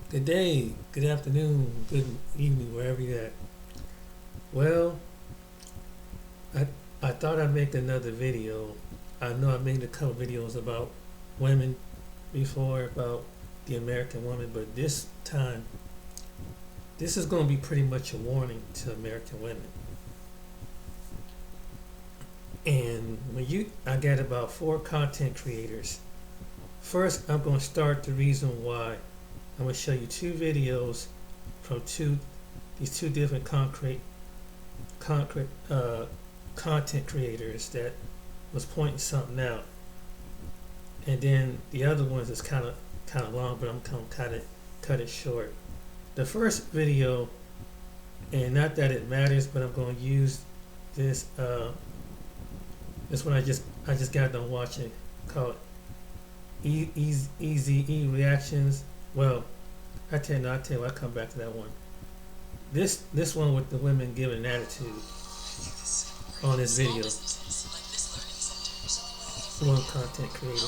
Good day, good afternoon, good evening, wherever you're at. Well, I I thought I'd make another video. I know I made a couple videos about women before, about the American woman, but this time, this is going to be pretty much a warning to American women. And I got about four content creators. First, I'm going to start the reason why. I'm going to show you two videos from these two different concrete content creators that was pointing something out, and then the other ones is kind of long, but I'm going to cut it short. The first video, and not that it matters, but I'm going to use this this one I just got done watching, called Easy E Reactions. Well, I tell you, I'll come back to that one. This one with the women giving an attitude on this video. One content creator.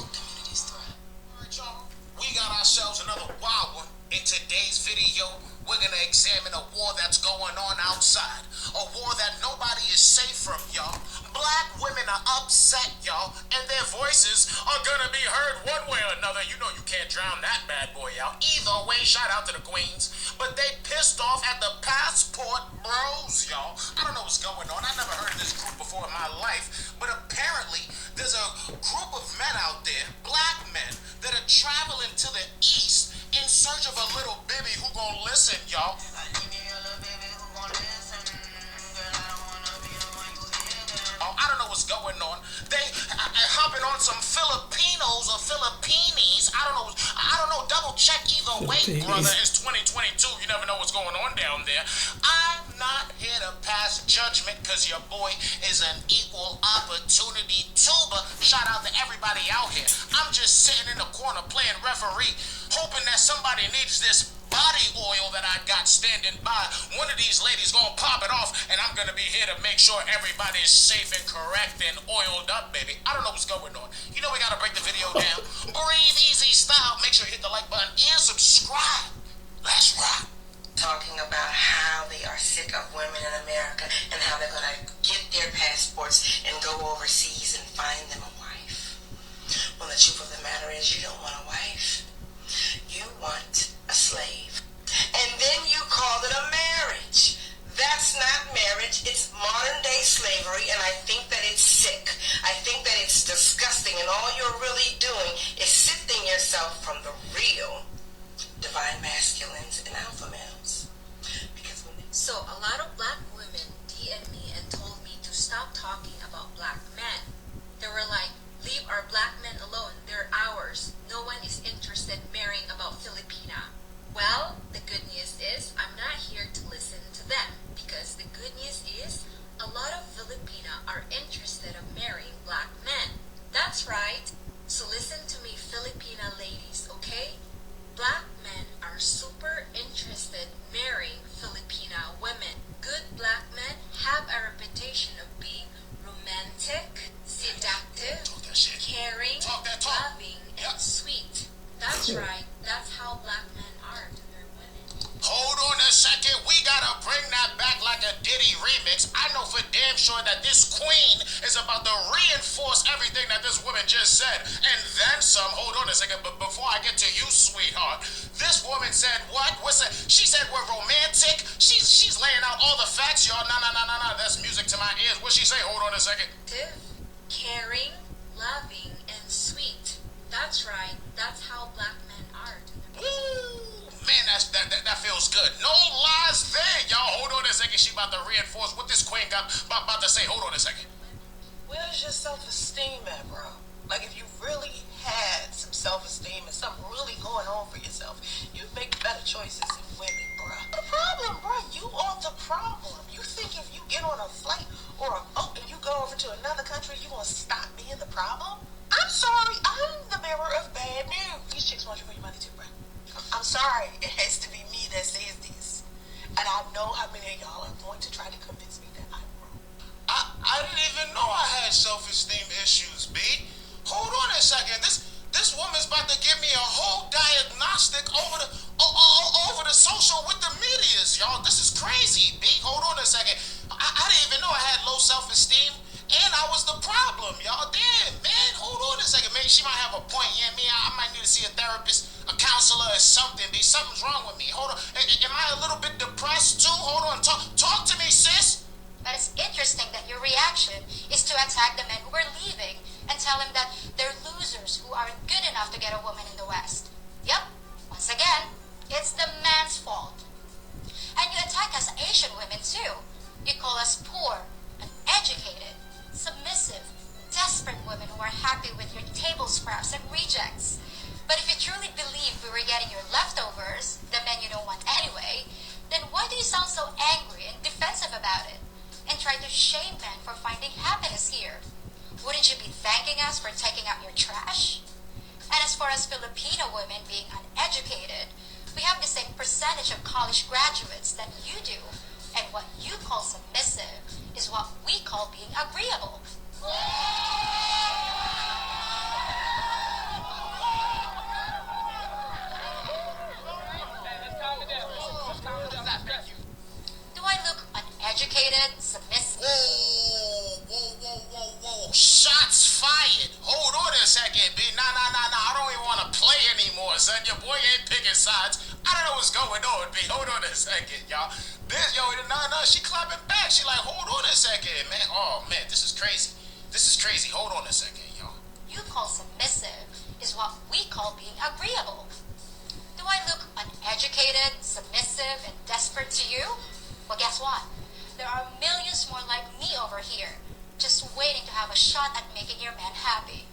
We got ourselves another wild one. In today's video, we're gonna examine a war that's going on outside. A war that nobody is safe from, y'all. Black women are upset, y'all, and their voices are gonna be heard one way or another. You know you can't drown that bad boy out. Either way, shout out to the queens. But they pissed off at the passport bros, y'all. I don't know what's going on. I never heard of this group before in my life. But apparently, there's a group of men out there, black men, that are traveling to the east in search of a little baby who gon' listen, y'all. Oh, I don't know what's going on. They hopping on some Filipinos or Filipinis. I don't know. Double check either way, brother. It's 2022. You never know what's going on down there. I'm not here to pass judgment because your boy is an equal opportunity tuber. Shout out to everybody out here. I'm just sitting in the corner playing referee, hoping that somebody needs this body oil that I got standing by. One of these ladies gonna pop it off, and I'm gonna be here to make sure everybody is safe and correct and oiled up, baby. I don't know what's going on. You know we gotta break the video down. Breathe easy style. Make sure you hit the like button and subscribe. Let's rock. Talking about how they are sick of women in America and how they're gonna get their passports and go overseas and find them a wife. Well, the truth of the matter is you don't want a wife. You want a slave. And then you call it a marriage. That's not marriage. It's modern day slavery, and I think that it's sick. I think that it's disgusting, and all you're really doing is sifting yourself from the real divine masculines and alpha males. So a lot of black women DM'd me and told me to stop talking about black men. They were like, leave our black men alone. They're ours. No one is interested in marrying about Filipina. Well, the good news is I'm not here to listen to them, because the good news is a lot of Filipina are interested in marrying black men. That's right. So listen to me, Filipina ladies, okay? Black men are super interested in marrying Filipina women. Good black men have a reputation of being romantic, seductive, caring, loving, and sweet. That's right. That's how black men are to their women. Hold on a second. We gotta bring that back like a Diddy remix. I know for damn sure that this queen is about to reinforce everything that this woman just said. And then some. Hold on a second. But before I get to you, sweetheart, this woman said what? She said we're romantic. She's laying out all the facts, y'all. No. That's music to my ears. What'd she say? Hold on a second. Caring, loving, and sweet. That's right. That's how black men are to their women. Woo! Man, that feels good. No lies there, y'all. Hold on a second. She about to reinforce what this queen got about to say. Hold on a second. Where's your self-esteem at, bro? Like, if you really had some self-esteem and something really going on for yourself, you'd make better choices in women, bro. The problem, bro, you are the problem. You think if you get on a flight or a boat and you go over to another country, you gonna stop being the problem? I'm sorry, I'm the bearer of bad news. These chicks want you for your money too, bro. I'm sorry, it has to be me that says this. And I know how many of y'all are going to try to convince me that I'm wrong. I didn't even know I had self-esteem issues, B. Hold on a second. This woman's about to give me a whole diagnostic over the y'all. This is crazy, B. Hold on a second. I didn't even know I had low self-esteem, and I was the problem, y'all. Damn, man. Hold on a second. Maybe she might have a point. Yeah, me. I might need to see a therapist, a counselor, or something. B. Something's wrong with me. Hold on. Am I a little bit depressed too? Hold on. Talk to me, sis. But it's interesting that your reaction is to attack the men who are leaving and tell them that they're losers who aren't good enough to get a woman in the West. Yep, once again, it's the man's fault. And you attack us Asian women too. You call us poor, uneducated, submissive, desperate women who are happy with your table scraps and rejects. But if you truly believe we were getting your leftovers, the men you don't want anyway, then why do you sound so angry and defensive about it? And try to shame men for finding happiness here? Wouldn't you be thanking us for taking out your trash? And as far as Filipino women being uneducated, we have the same percentage of college graduates that you do, and what you call submissive is what we call being agreeable. Do I look uneducated, submissive? Whoa. Shots fired. Hold on a second, B. Nah. I don't even want to play anymore, son. Your boy ain't picking sides. I don't know what's going on, B. Hold on a second, y'all. She clapping back. She like, hold on a second, man. Oh, man, this is crazy. Hold on a second, y'all. You call submissive is what we call being agreeable. Do I look uneducated, submissive, and desperate to you? Well, guess what? There are millions more like me over here, just waiting to have a shot at making your man happy.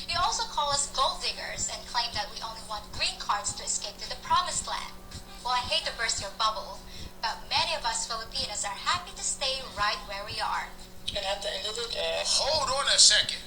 You also call us gold diggers and claim that we only want green cards to escape to the promised land. Well, I hate to burst your bubble, but many of us Filipinos are happy to stay right where we are. And at the end of the day, Hold on a second.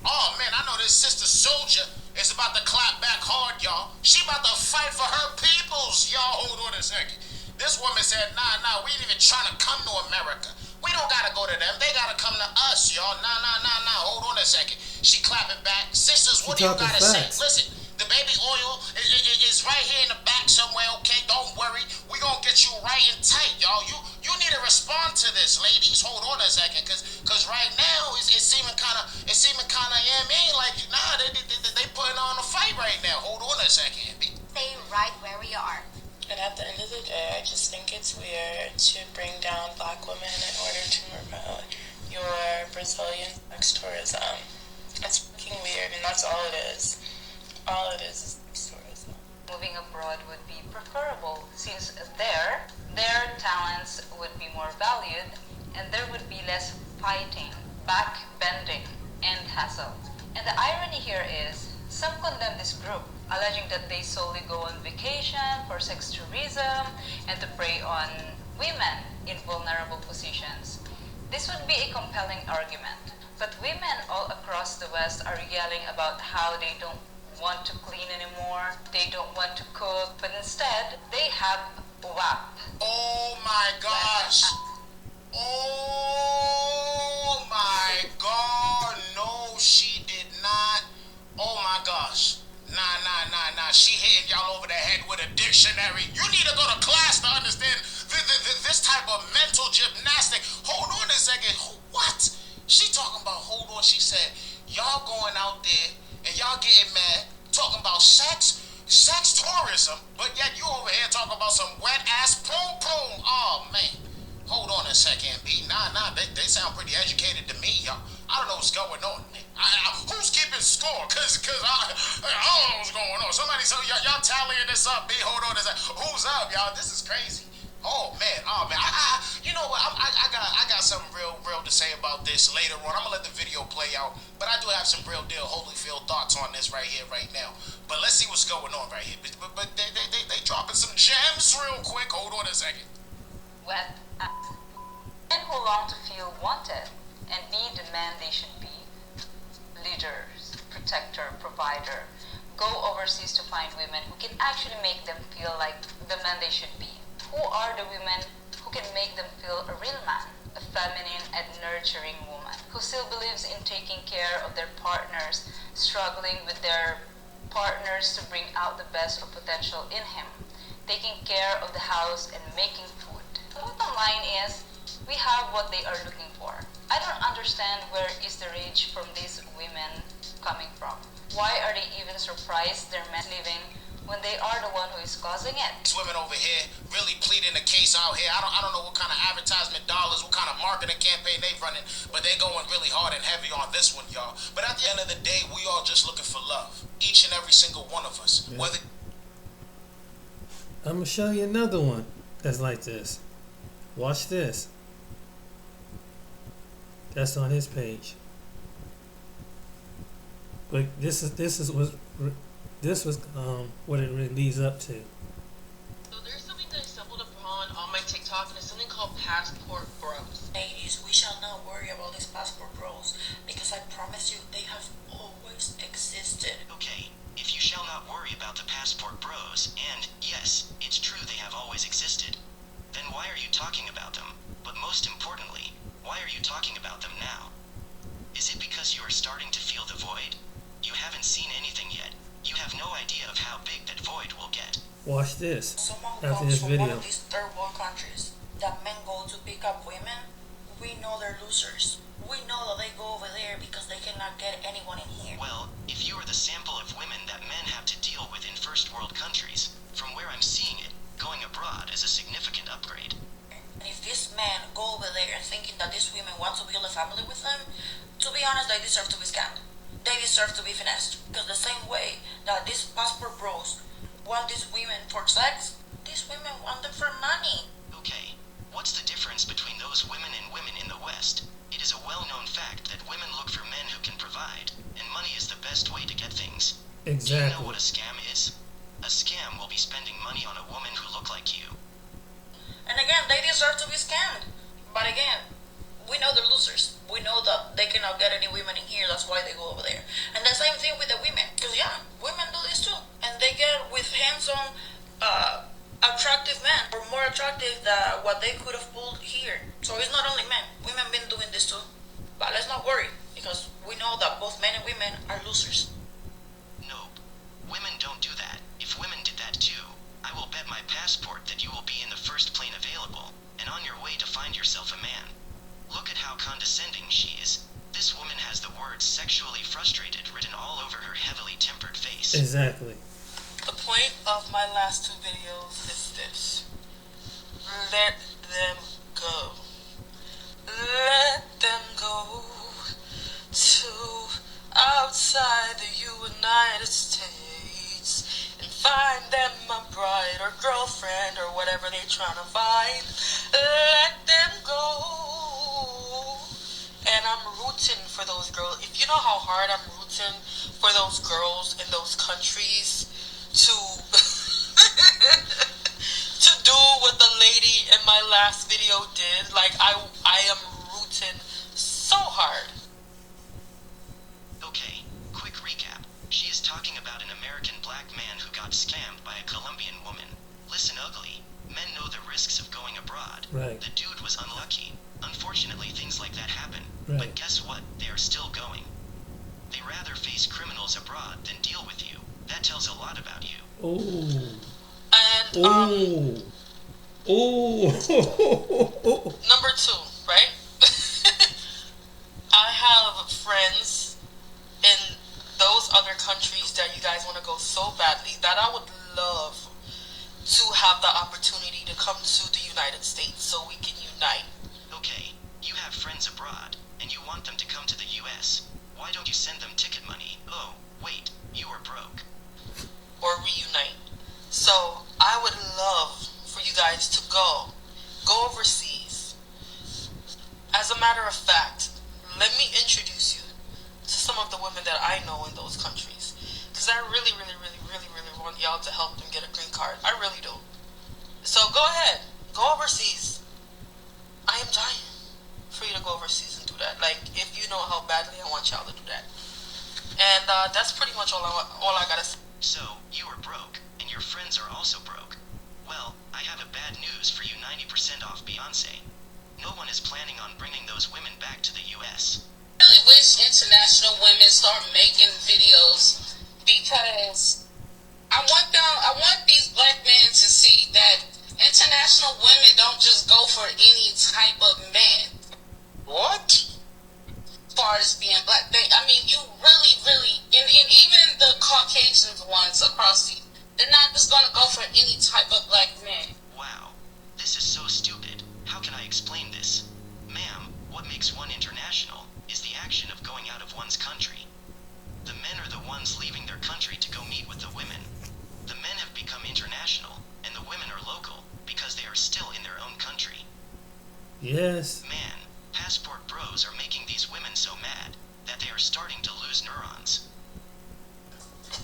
Oh, man, I know this sister soldier is about to clap back hard, y'all. She about to fight for her peoples, y'all. Hold on a second. This woman said, nah, we ain't even trying to come to America. We don't gotta go to them. They gotta come to us, y'all. Nah. Hold on a second. She clapping back. Sisters, what do you talking gotta facts. say? Listen, the baby oil is right here in the back somewhere, okay? Don't worry. We gonna get you right and tight, y'all. You need to respond to this, ladies. Hold on a second, cause right now it's seeming kinda, yeah, I mean, like, nah, they putting on a fight right now. Hold on a second. Stay right where we are. and at the end of the day, I just think it's weird to bring down black women in order to promote your Brazilian sex tourism. It's fucking weird, and that's all it is. All it is sex tourism. Moving abroad would be preferable since their talents would be more valued and there would be less fighting, backbending, and hassle. And the irony here is some condemn this group, alleging that they solely go on vacation for sex tourism and to prey on women in vulnerable positions. This would be a compelling argument, but women all across the West are yelling about how they don't want to clean anymore, they don't want to cook, but instead they have WAP. Oh my gosh. Oh my God. No, she did not. Oh my gosh. Nah. She hitting y'all over the head with a dictionary. You need to go to class to understand this type of mental gymnastic. Hold on a second. What? She talking about, hold on. She said, y'all going out there and y'all getting mad, talking about sex tourism, but yet you over here talking about some wet ass poom. Oh man. Hold on a second, B. Nah, they sound pretty educated to me, y'all. I don't know what's going on, man. Who's keeping score? Cause I don't know what's going on. Somebody, so y'all tallying this up, B. Hold on a second. Who's up, y'all? This is crazy. Oh man. You know what? I got something real to say about this later on. I'm gonna let the video play out, but I do have some real deal Holyfield thoughts on this right here, right now. But let's see what's going on right here. But they dropping some gems real quick. Hold on a second. Wet ass. Men who long to feel wanted and be the men they should be. Leaders, protector, provider. Go overseas to find women who can actually make them feel like the men they should be. Who are the women who can make them feel a real man, a feminine and nurturing woman, who still believes in taking care of their partners, struggling with their partners to bring out the best of potential in him, taking care of the house, and making food. The bottom line is, we have what they are looking for. I don't understand where is the rage from these women coming from. Why are they even surprised their men leaving when they are the one who is causing it? These women over here really pleading the case out here. I don't know what kind of advertisement dollars, what kind of marketing campaign they running, but they going really hard and heavy on this one, y'all. But at the end of the day, we all just looking for love. Each and every single one of us. Yeah. Whether I'm gonna show you another one that's like this. Watch this. That's on his page. But this was what it really leads up to. So there's something that I stumbled upon on my TikTok, and it's something called Passport Bros. Ladies, we shall not worry about these passport bros, because I promise you they have always existed. Okay, if you shall not worry about the passport bros, and yes, it's true they have always existed, then why are you talking about them? But most importantly, why are you talking about them now? Is it because you are starting to feel the void? You haven't seen anything yet. You have no idea of how big that void will get. Watch this. Someone After comes this from one video. of these third world countries that men go to pick up women, we know they're losers. We know that they go over there because they cannot get anyone in here. Well, if you are the sample of women that men have to deal with in first world countries, from where I'm seeing it, going abroad is a significant upgrade. And if these men go over there thinking that these women want to build a family with them, to be honest, they deserve to be scammed. They deserve to be finessed. Because the same way that these passport bros want these women for sex, these women want them for money. Okay, what's the difference between those women and women in the West? It is a well-known fact that women look for men who can provide, and money is the best way to get things. Do you know Exactly. what a scam is? A scam will be spending money on a woman who look like you. And again, they deserve to be scammed. But again, we know they're losers. We know that they cannot get any women in here, that's why they go over there. And the same thing with the women. Because yeah, women do this too. And they get with hands-on attractive men, or more attractive than what they could have pulled here. So it's not only men. Women been doing this too. But let's not worry, because we know that both men and women are losers. Nope. Women don't do that. If women did that too, I will bet my passport that you will be in the first plane available, and on your way to find yourself a man. Look at how condescending she is. This woman has the words sexually frustrated written all over her heavily tempered face. Exactly. The point of my last two videos is this. Let them go. Let them go to outside the United States and find them a bride or girlfriend or whatever they're trying to find. Let them go. And I'm rooting for those girls. If you know how hard I'm rooting for those girls in those countries to to do what the lady in my last video did, like I am rooting so hard. Okay, quick recap. She is talking about an American black man who got scammed by a Colombian woman. Listen, ugly. Men know the risks of going abroad. Right. The dude was unlucky. Unfortunately, things like that happen. Right. But guess what? They are still going. They rather face criminals abroad than deal with you. That tells a lot about you. Oh. And Oh. number two, right? I have friends in those other countries that you guys want to go so badly that I would love to have the opportunity to come to the United States so we can unite. Okay, you have friends abroad, and you want them to come to the US. Why don't you send them ticket money? Oh, wait, you are broke. Or reunite. So I would love for you guys to go overseas. As a matter of fact, let me introduce you to some of the women that I know in those countries, because I really want y'all to help them get a green card. I really do. So go ahead, go overseas. I am dying for you to go overseas and do that. Like, if you know how badly I want y'all to do that. And that's pretty much all I gotta say. So, you are broke, and your friends are also broke. Well, I have a bad news for you, 90% off Beyonce. No one is planning on bringing those women back to the US. I really wish international women start making videos, because I want these black men to see international women don't just go for any type of man. What? As far as being black, you really, and even the Caucasian ones across the, they're not just gonna go for any type of black man. Wow. This is so stupid. How can I explain this? Ma'am, what makes one international is the action of going out of one's country. The men are the ones leaving their country to go meet with the women. The men have become international, and the women are local, because they are still in their own country. Yes. Man, passport bros are making these women so mad that they are starting to lose neurons.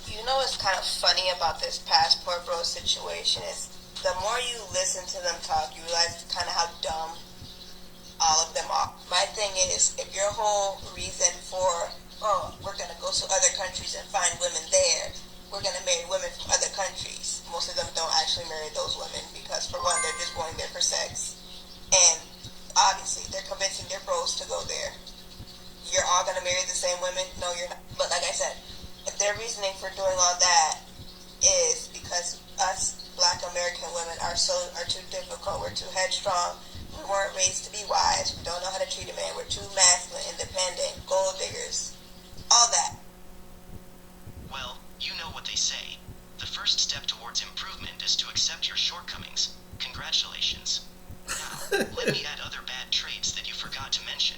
You know what's kind of funny about this passport bro situation is the more you listen to them talk, you realize kind of how dumb all of them are. My thing is, if your whole reason for, oh, we're going to go to other countries and find women there, we're going to marry women from other countries. Most of them don't actually marry those women because, for one, they're just going there for sex. And obviously, they're convincing their bros to go there. You're all going to marry the same women? No, you're not. But like I said, if their reasoning for doing all that is because us black American women are too difficult, we're too headstrong, we weren't raised to be wives, we don't know how to treat a man, we're too masculine, independent, gold diggers, all that. Well, you know what they say. The first step towards improvement is to accept your shortcomings. Congratulations. Now, let me add other bad traits that you forgot to mention.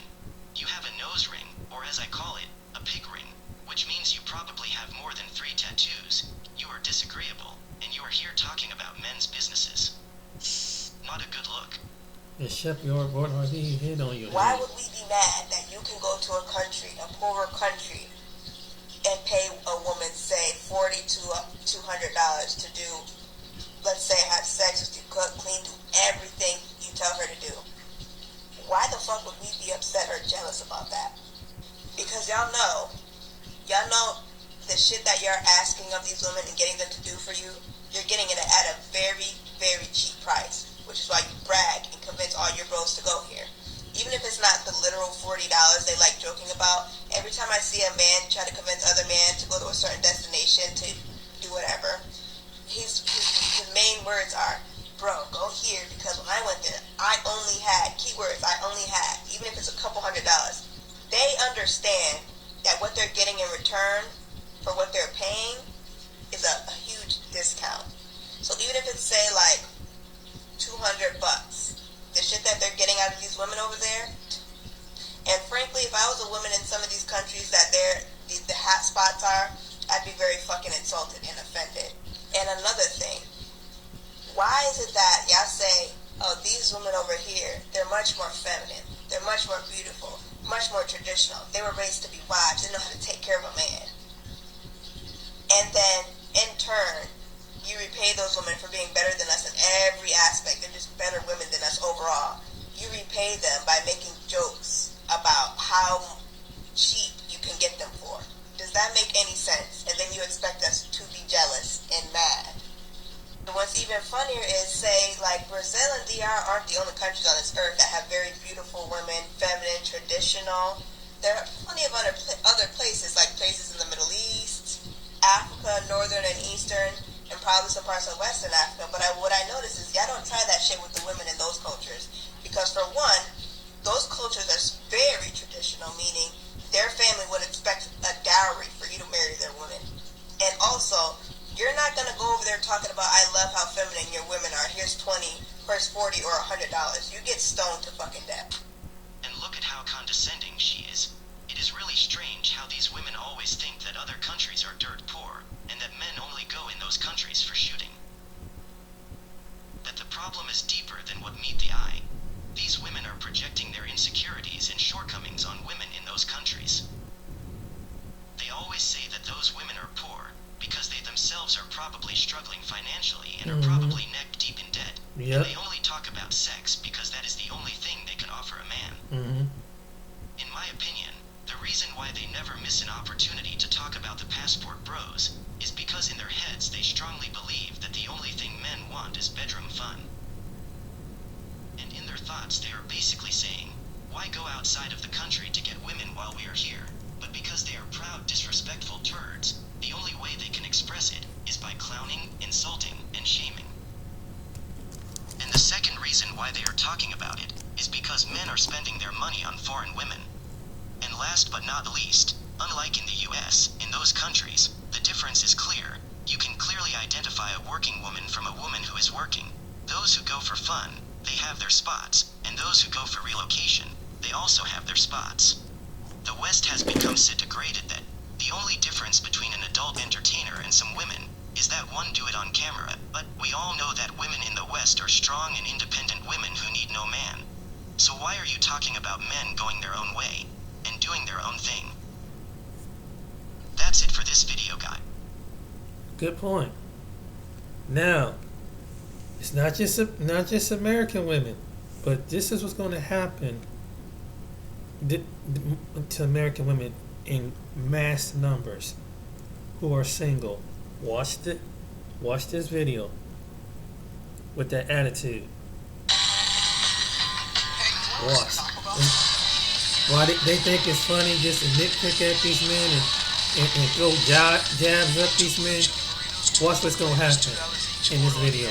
You have a nose ring, or as I call it, a pig ring, which means you probably have more than 3 tattoos. You are disagreeable, and you are here talking about men's businesses. Not a good look. Except your board RV hit on your Why head. would we be mad that you can go to a country, a poorer country, and pay a woman, say, $40 to $200 to do, let's say, have sex with you, cook, clean, do everything you tell her to do? Why the fuck would we be upset or jealous about that? Because y'all know the shit that you're asking of these women and getting them to do for you, you're getting it at a very, very cheap price, which is why you brag and convince all your bros to go here. Even if it's not the literal $40 they like joking about, every time I see a man try to convince other men to go to a certain destination to do whatever, his main words are, bro, go here because when I went there, I only had, keywords, I only had, even if it's a couple $100. They understand that what they're getting in return for what they're paying is a huge discount. So even if it's, say, like, $200, the shit that they're getting out of these women over there, and frankly, if I was a woman in some of these countries that the hot spots are, I'd be very fucking insulted and offended. And another thing, why is it that y'all say, oh, these women over here, they're much more feminine, they're much more beautiful, much more traditional, they were raised to be wives, they know how to take care of a man. And then, in turn, you repay those women for being better than us in every aspect. They're just better women than us overall. You repay them by making jokes about how cheap you can get them for. Does that make any sense? And then you expect us to be jealous and mad. And what's even funnier is, say, like Brazil and DR aren't the only countries on this earth that have very beautiful women, feminine, traditional. There are plenty of other places, like places in the Middle East, Africa, Northern and Eastern, and probably some parts of Western Africa. But what I notice is y'all don't try that shit with the women in those cultures. Because for one, those cultures are very traditional, meaning their family would expect a dowry for you to marry their woman. And also, you're not going to go over there talking about, I love how feminine your women are. Here's 20, here's 40, or $100. You get stoned to fucking death. And look at how condescending she is. It is really strange how these women always think that other countries are dirt poor, and that men only go in those countries for shooting. That the problem is deeper than what meet the eye. These women are projecting their insecurities and shortcomings on women in those countries. They always say that those women are poor because they themselves are probably struggling financially and are probably neck deep in debt. Yep. And they only talk about sex because that is the only thing they can offer a man. In my opinion, the reason why they never miss an opportunity to talk about the passport bros is because in their heads they strongly believe that the only thing men want is bedroom fun. And in their thoughts they are basically saying, why go outside of the country to get women while we are here? But because they are proud, disrespectful turds, the only way they can express it is by clowning, insulting, and shaming. And the second are talking about it is because men are spending their money on foreign women. And last but not least, unlike in the US, in those countries, the difference is clear. You can clearly identify a working woman from a woman who is working. Those who go for fun, they have their spots, and those who go for relocation, they also have their spots. The West has become so degraded that the only difference between an adult entertainer and some women is that one do it on camera, but we all know that women in the West are strong and independent women who need no man. So why are you talking about men going their own way and doing their own thing? That's it for this video, guy. Good point. Now, it's not just American women, but this is what's going to happen to American women in mass numbers who are single. Watch this video with that attitude. Watch. Why they think it's funny just to nitpick at these men and throw jabs up these men. Watch what's gonna happen in this video.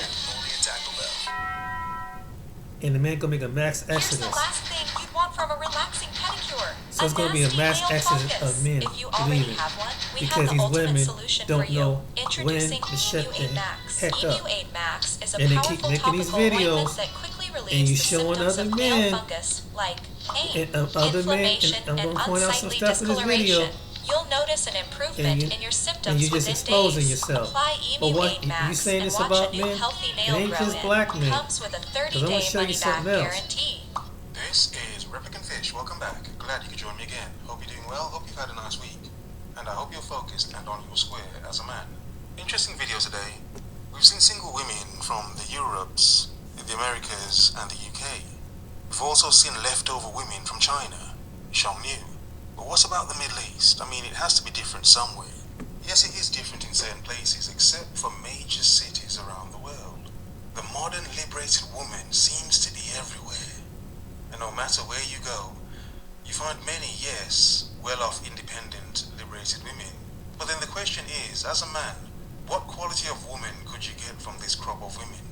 And the man gonna make a mass Here's exodus. the last thing you'd want from a relaxing pedicure. So it's gonna be a mass nasty nail exodus fungus. of men If you already leaving have one, we because have the these ultimate women solution don't for you. know Introducing when to shut Emu 8 the Max. heck Emu up. 8 Max is a And they powerful keep making these topical videos, ointment that quickly relieves and you the showing symptoms other of men, nail fungus like pain, and other men, inflammation, and I'm and gonna point out some unsightly stuff in this video. discoloration. You'll notice an improvement in your symptoms and you're just within exposing days. yourself. Apply But Emu what 8 you Max saying and this watch about a new men? healthy It nail ain't grow just in. black men. Comes with a 'Cause I'm gonna 30-day show you money-back something else. guarantee. This is Replicant Fish. Welcome back. Glad you could join me again. Hope you're doing well. Hope you've had a nice week. And I hope you're focused and on your square as a man. Interesting video today. We've seen single women from the Europes, the Americas, and the UK. We've also seen leftover women from China, Xiongnu. But what's about the Middle East? I mean, it has to be different somewhere. Yes, it is different in certain places, except for major cities around the world. The modern liberated woman seems to be everywhere. And no matter where you go, you find many, yes, well-off, independent, liberated women. But then the question is, as a man, what quality of woman could you get from this crop of women?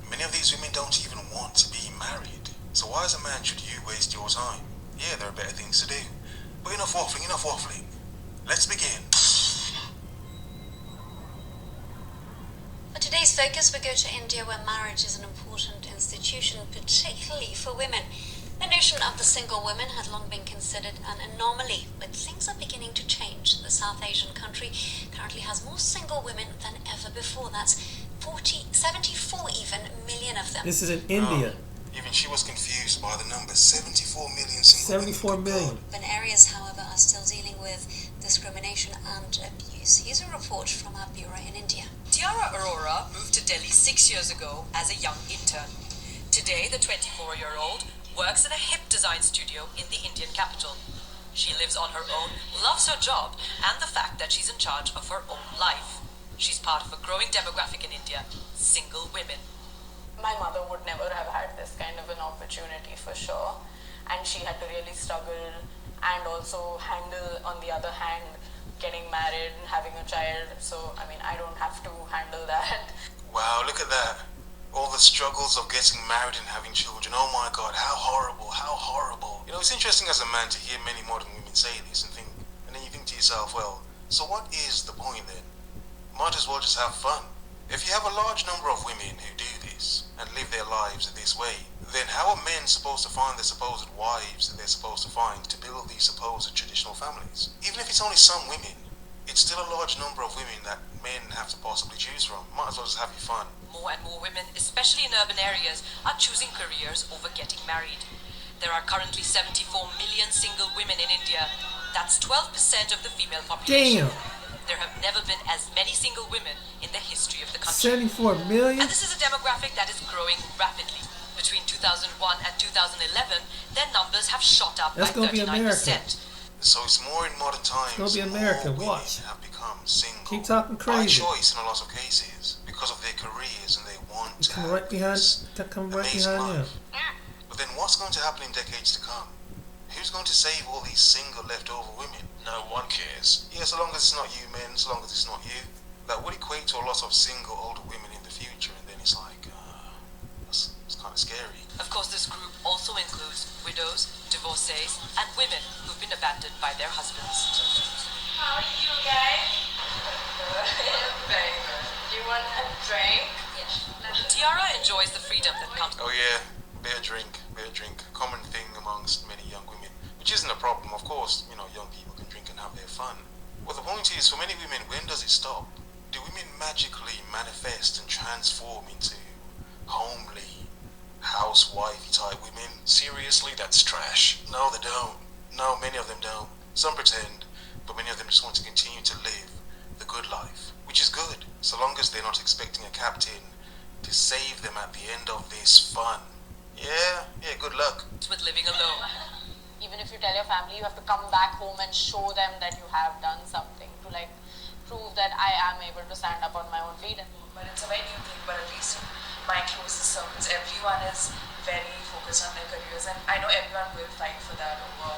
Many of these women don't even want to be married. So why as a man should you waste your time? Yeah, there are better things to do. But enough waffling. Let's begin. For today's focus, we go to India, where marriage is an important institution, particularly for women. The notion of the single woman had long been considered an anomaly, but things are beginning to change. The South Asian country currently has more single women than ever before. That's 74 even million of them. This is in India. Even she was confused by the number. 74 million single 74 women. million. Urban areas, however, are still dealing with discrimination and abuse. Here's a report from our bureau in India. Tiara Arora moved to Delhi 6 years ago as a young intern. Today, the 24-year-old works in a hip design studio in the Indian capital. She lives on her own, loves her job, and the fact that she's in charge of her own life. She's part of a growing demographic in India, single women. My mother would never have had this kind of an opportunity for sure, and she had to really struggle and also handle, on the other hand, getting married and having a child. So, I mean, I don't have to handle that. Wow, look at that. All the struggles of getting married and having children. Oh my God, how horrible, how horrible. You know, it's interesting as a man to hear many modern women say this and then you think to yourself, well, so what is the point then? Might as well just have fun. If you have a large number of women who do this and live their lives this way, then how are men supposed to find the supposed wives that they're supposed to find to build these supposed traditional families? Even if it's only some women, it's still a large number of women that men have to possibly choose from. Might as well just have your fun. More and more women, especially in urban areas, are choosing careers over getting married. There are currently 74 million single women in India. That's 12% of the female population. Damn. There have never been as many single women in the history of the country. 74 million? And this is a demographic that is growing rapidly. Between 2001 and 2011, their numbers have shot up That's by gonna be 39%. America. So it's more in modern times. It's gonna be America, more watch. women have become single. Keep talking By crazy. choice in a lot of cases, because of their careers and they want to Come have right behind. this Come right amazing behind life. them. But then what's going to happen in decades to come? Who's going to save all these single leftover women? No one cares. Yeah, so long as it's not you men, so long as it's not you. That would equate to a lot of single older women in the future, and then it's like, it's kind of scary. Of course, this group also includes widows, divorcees, and women who've been abandoned by their husbands. How are you guys? Very good. Do you want a drink? Tiara enjoys the freedom that comes. Oh yeah, beer drink. Common thing amongst many young women, which isn't a problem. Of course, young people can drink and have their fun. Well, the point is, for many women, when does it stop? Do women magically manifest and transform into homely, housewifey type women? Seriously, that's trash. No, they don't. No, many of them don't. Some pretend, but many of them just want to continue to live the good life, which is good, so long as they're not expecting a captain to save them at the end of this fun. Yeah, good luck. With living alone. Even if you tell your family, you have to come back home and show them that you have done something to prove that I am able to stand up on my own feet. But it's a very new thing, but at least in my closest circles, everyone is very focused on their careers, and I know everyone will fight for that over.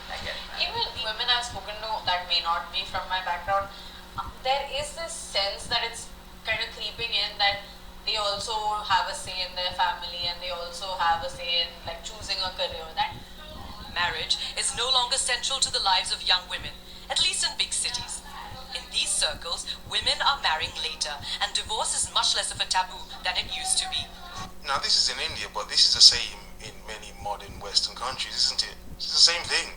I get it. Even women I've spoken to that may not be from my background, there is this sense that it's kind of creeping in that they also have a say in their family and they also have a say in choosing a career. That marriage is no longer central to the lives of young women, at least in big cities. In these circles, women are marrying later, and divorce is much less of a taboo than it used to be. Now this is in India, but this is the same in many modern Western countries, isn't it? It's the same thing.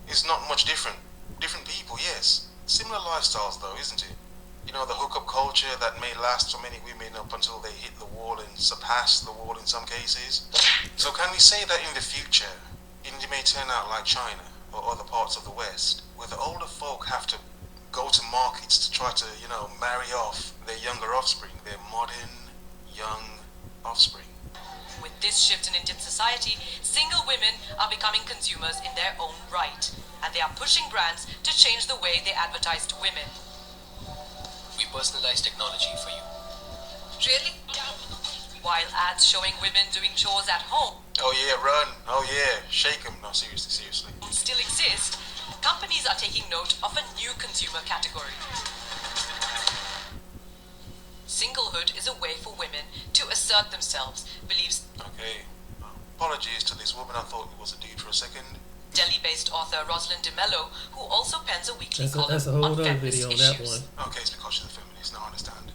It's not much different. Different people, yes. Similar lifestyles though, isn't it? The hookup culture that may last for many women up until they hit the wall and surpass the wall in some cases. So can we say that in the future, India may turn out like China or other parts of the West, where the older folk have to go to markets to try to, marry off their younger offspring, their modern, young offspring? With this shift in Indian society, single women are becoming consumers in their own right, and they are pushing brands to change the way they advertise to women. We personalize technology for you. Really? While ads showing women doing chores at home, oh yeah, run, oh yeah, shake them. No, seriously. Still exist, companies are taking note of a new consumer category. Singlehood is a way for women to assert themselves, believes. Okay, apologies to this woman, I thought it was a dude for a second. Delhi-based author Rosalind De Mello, who also pens a weekly column that's a whole on other feminist video on issues. that one. Okay, it's because she's a feminist, now I understand.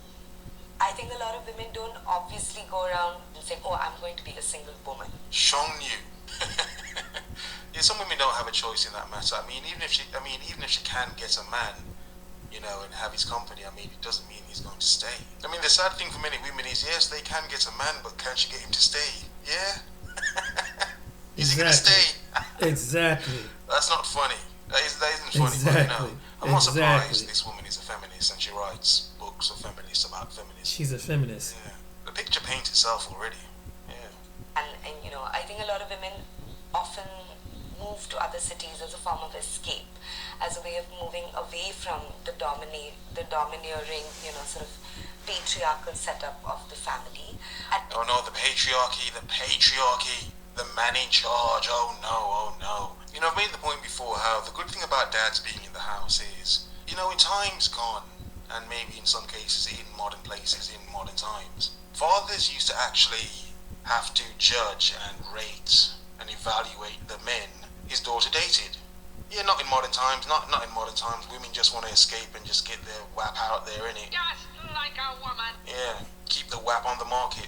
I think a lot of women don't obviously go around and say, oh, I'm going to be a single woman. Shong Yu. Yeah, some women don't have a choice in that matter. Even if she can get a man, and have his company, it doesn't mean he's going to stay. The sad thing for many women is, yes, they can get a man, but can she get him to stay? Yeah? Is he going to stay? Exactly. That's not funny. That isn't funny, exactly. But I'm not surprised this woman is a feminist and she writes books of feminists about feminism. She's a feminist. Yeah. The picture paints itself already. Yeah. And I think a lot of women often move to other cities as a form of escape, as a way of moving away from the domineering, sort of patriarchal setup of the family. Oh no, the patriarchy, the man in charge, oh no. I've made the point before how the good thing about dads being in the house is, in times gone, and maybe in some cases in modern places, in modern times, fathers used to actually have to judge and rate and evaluate the men his daughter dated. Yeah, not in modern times, not in modern times. Women just want to escape and just get their whap out there, innit? Just like a woman. Yeah, keep the whap on the market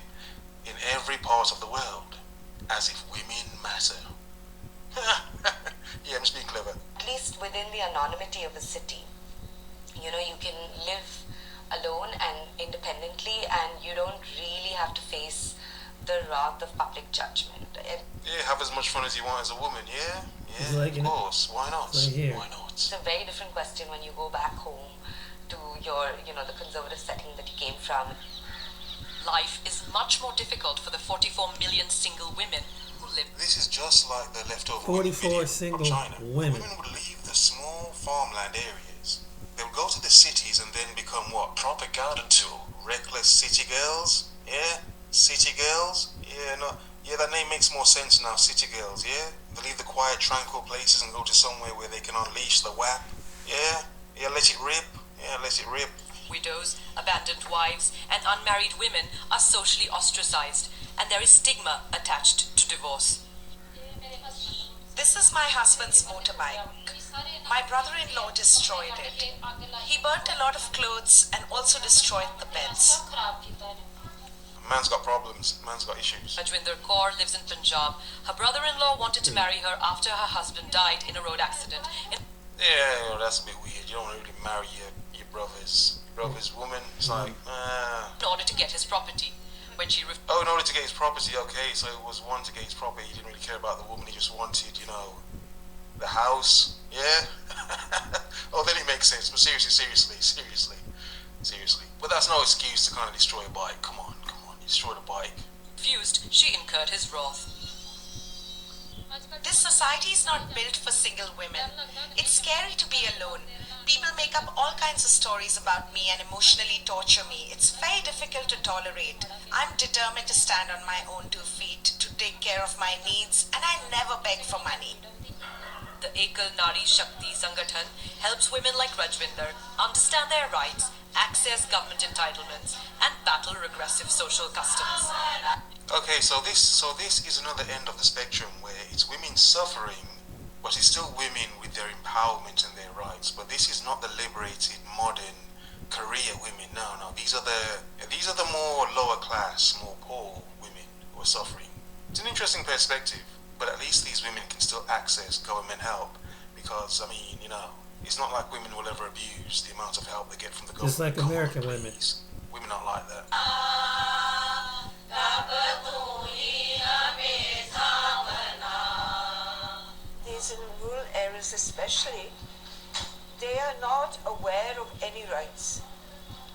in every part of the world, as if women matter. Yeah, I'm just being clever. At least within the anonymity of a city, you can live alone and independently, and you don't really have to face the wrath of public judgment. Yeah, have as much fun as you want as a woman, yeah? Yeah, like of course. Why not? Right Why not? It's a very different question when you go back home to your, the conservative setting that you came from. Life is much more difficult for the 44 million single women who live. This is just like the leftover 44 single China. women. Women would leave the small farmland areas. They would go to the cities and then become what? Propaganda tool. Reckless city girls? Yeah? City girls? Yeah, no. Yeah, that name makes more sense now, city girls, yeah? They leave the quiet, tranquil places and go to somewhere where they can unleash the whap. Yeah? Yeah, let it rip. Yeah, let it rip. Widows, abandoned wives, and unmarried women are socially ostracized, and there is stigma attached to divorce. This is my husband's motorbike. My brother-in-law destroyed it. He burnt a lot of clothes and also destroyed the beds. Man's got problems. Man's got issues. Rajwinder Kaur lives in Punjab. Her brother-in-law wanted to marry her after her husband died in a road accident. Yeah, that's a bit weird. You don't really marry your brother's woman. It's like, In order to get his property. When she in order to get his property, okay, so it was one to get his property. He didn't really care about the woman. He just wanted, the house. Yeah. Oh, then it makes sense. But seriously. But that's no excuse to kind of destroy a bike. Come on. Destroy the bike. refused, she incurred his wrath. This society is not built for single women. It's scary to be alone. People make up all kinds of stories about me and emotionally torture me. It's very difficult to tolerate. I'm determined to stand on my own 2 feet, to take care of my needs, and I never beg for money. The Ekal Nari Shakti Sangathan helps women like Rajwinder understand their rights, access government entitlements, and battle regressive social customs. Okay, so this is another end of the spectrum where it's women suffering, but it's still women with their empowerment and their rights. But this is not the liberated, modern, career women. No, these are the more lower class, more poor women who are suffering. It's an interesting perspective, but at least these women can still access government help because, it's not like women will ever abuse the amount of help they get from the government. Just like American women. Women aren't like that. These in rural areas especially, they are not aware of any rights,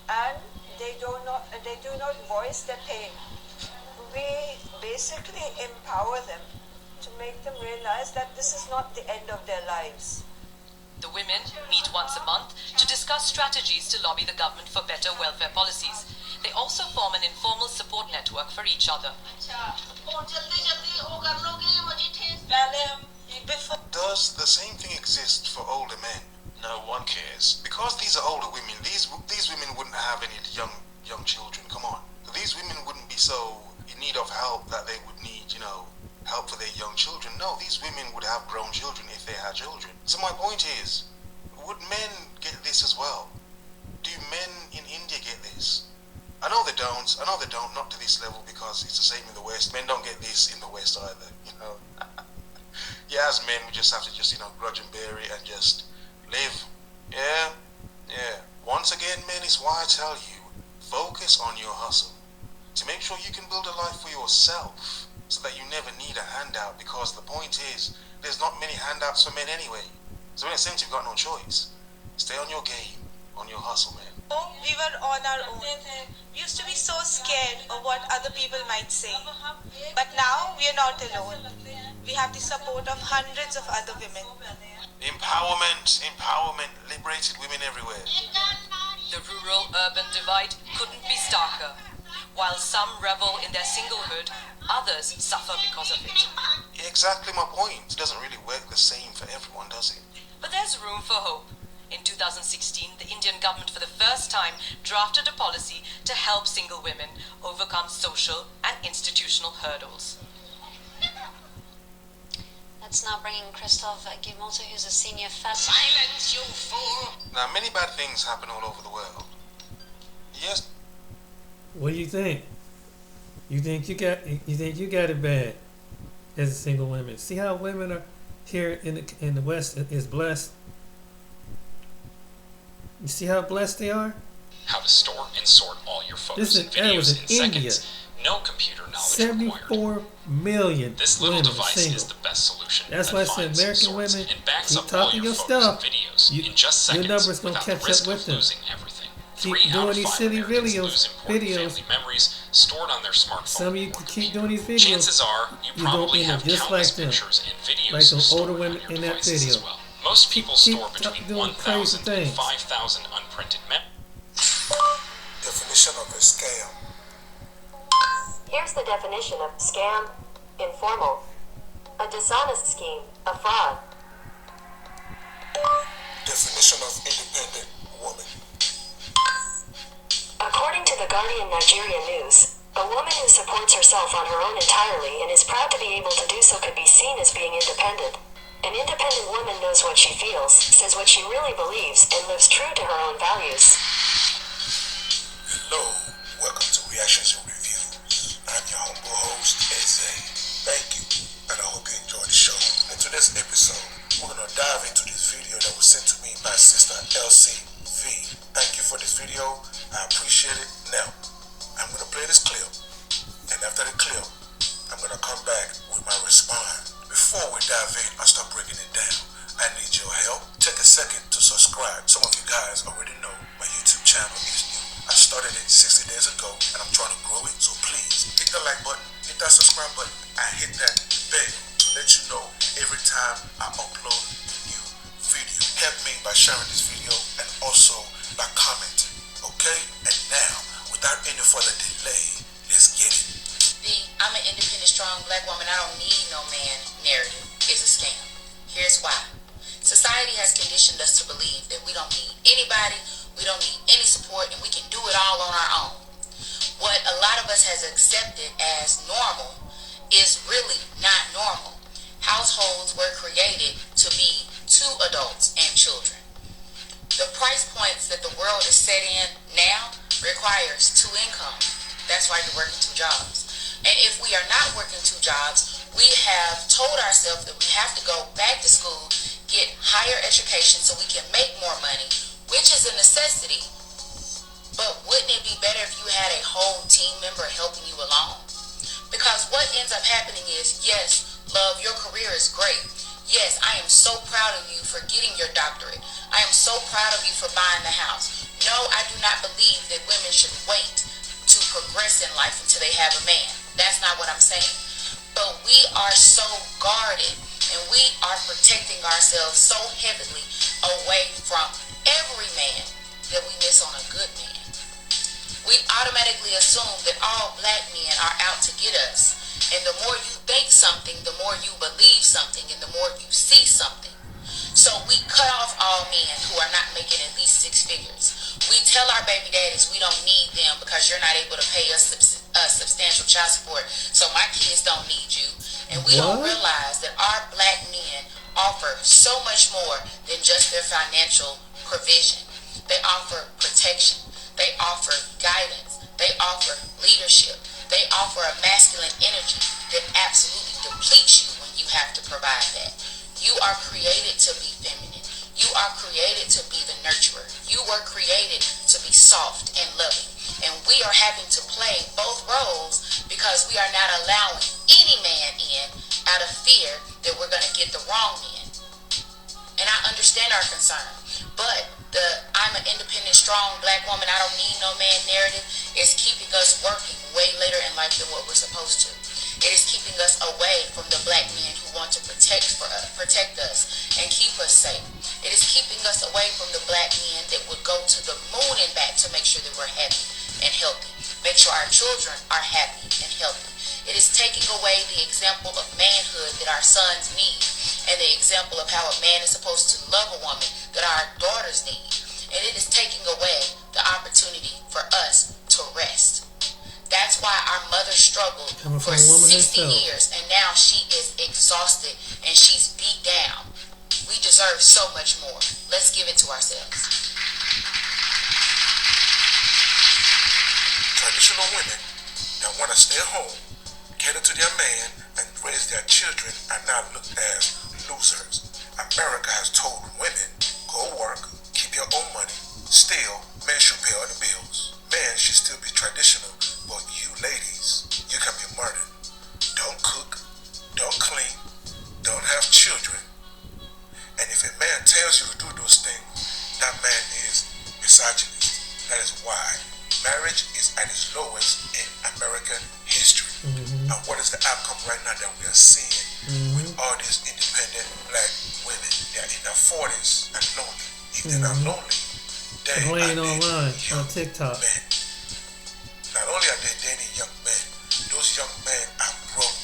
and they do not voice their pain. We basically empower them to make them realize that this is not the end of their lives. The women meet once a month to discuss strategies to lobby the government for better welfare policies. They also form an informal support network for each other. Does the same thing exist for older men? No one cares. Because these are older women, these women wouldn't have any young children. Come on. These women wouldn't be so in need of help that they would need, help for their young children. No, these women would have grown children if they had children. So my point is, would men get this as well? Do men in India get this? I know they don't, not to this level, because it's the same in the West. Men don't get this in the West either, Yeah, as men, we just have to grudge and bear it and just live. Yeah. Once again, men, it's why I tell you, focus on your hustle. To make sure you can build a life for yourself, so that you never need a handout, because the point is, there's not many handouts for men anyway. So in a sense, you've got no choice. Stay on your game, on your hustle, man. We were on our own. We used to be so scared of what other people might say. But now we are not alone. We have the support of hundreds of other women. Empowerment, liberated women everywhere. The rural-urban divide couldn't be starker. While some revel in their singlehood, others suffer because of it. Exactly my point. It doesn't really work the same for everyone, does it? But there's room for hope. In 2016, the Indian government for the first time drafted a policy to help single women overcome social and institutional hurdles. Let's now bring in Christophe Guimauta, who's a senior fellow. Silence, you fool! Now, many bad things happen all over the world. Yes. What do you think? You think you got it bad as a single woman? See how women are here in the West is blessed. You see how blessed they are? How to store and sort all your photos and videos in seconds. No computer knowledge required. 74 million. This little women device single. is the best solution. That's why I said American women, and backs keep up all talking your your photos stuff. and videos in just seconds your numbers gonna without catch the risk up with of them. losing everything. Keep 3 out doing of these 5 silly Americans lose important videos. family memories stored on their smartphone. Some of you can keep doing these videos. Chances are you you're gonna probably end up have just countless like them, pictures and videos like those stored older women on your in that devices video. as well. Most people store between doing 1,000 crazy and things. 5,000 unprinted memories. Definition of a scam. Here's the definition of scam: informal, a dishonest scheme, a fraud. Definition of independent woman. According to the Guardian Nigerian News, a woman who supports herself on her own entirely and is proud to be able to do so could be seen as being independent. An independent woman knows what she feels, says what she really believes, and lives true to her own values. Hello, welcome to Reactions and Reviews. I'm your humble host, Eze. Thank you, and I hope you enjoy the show. In today's episode, we're going to dive into this video that was sent to me by Sister LCV. Thank you for this video. I appreciate it. Now, I'm going to play this clip, and after the clip, I'm going to come back with my response. Before we dive in, I start breaking it down. I need your help. Take a second to subscribe. Some of you guys already know my YouTube channel is new. I started it 60 days ago, and I'm trying to grow it, so please hit the like button, hit that subscribe button, and hit that bell to let you know every time I upload a new video. Help me by sharing this video and also by commenting, okay? And now, without any further delay, let's get it. I'm an independent, strong black woman. I don't need no man narrative is a scam. Here's why. Society has conditioned us to believe that we don't need anybody, we don't need any support, and we can do it all on our own. What a lot of us has accepted as normal is really not normal. Households were created to be two adults and children. The price points that the world is set in now requires two incomes. That's why you're working two jobs. And if we are not working two jobs, we have told ourselves that we have to go back to school, get higher education so we can make more money, which is a necessity. But wouldn't it be better if you had a whole team member helping you along? Because what ends up happening is, yes, love, your career is great. Yes, I am so proud of you for getting your doctorate. I am so proud of you for buying the house. No, I do not believe that women should wait to progress in life until they have a man. That's not what I'm saying. But we are so guarded and we are protecting ourselves so heavily away from every man that we miss on a good man. We automatically assume that all black men are out to get us. And the more you think something, the more you believe something, and the more you see something. So we cut off all men who are not making at least six figures. We tell our baby daddies we don't need them because you're not able to pay us substantial child support, so my kids don't need you. And we don't realize that our black men offer so much more than just their financial provision. They offer protection. They offer guidance. They offer leadership. They offer a masculine energy that absolutely depletes you when you have to provide that. You are created to be feminine. You are created to be the nurturer. You were created to be soft and loving. And we are having to play both roles because we are not allowing any man in out of fear that we're going to get the wrong man. And I understand our concern. But the I'm an independent, strong black woman, I don't need no man narrative is keeping us working way later in life than what we're supposed to. It is keeping us away from the black men who want to protect us and keep us safe. It is keeping us away from the black men that would go to the moon and back to make sure that we're happy and healthy. Make sure our children are happy and healthy. It is taking away the example of manhood that our sons need and the example of how a man is supposed to love a woman that our daughters need. And it is taking away the opportunity for us to rest. That's why our mother struggled for 60 years, and now she is exhausted and she's beat down. We deserve so much more. Let's give it to ourselves. Traditional women that want to stay home, cater to their man, and raise their children are now looked as losers. America has told women, go work, keep your own money. Still, men should pay all the bills. Men should still be traditional, but you ladies, you can be murdered. Don't cook, don't clean, don't have children. And if a man tells you to do those things, that man is misogynist. That is why marriage is at its lowest in American history. And what is the outcome right now that we are seeing with all these independent black women? They are in their 40s and lonely. If they're not lonely, they are playing dating online young on TikTok. men. Not only are they dating young men, those young men are broke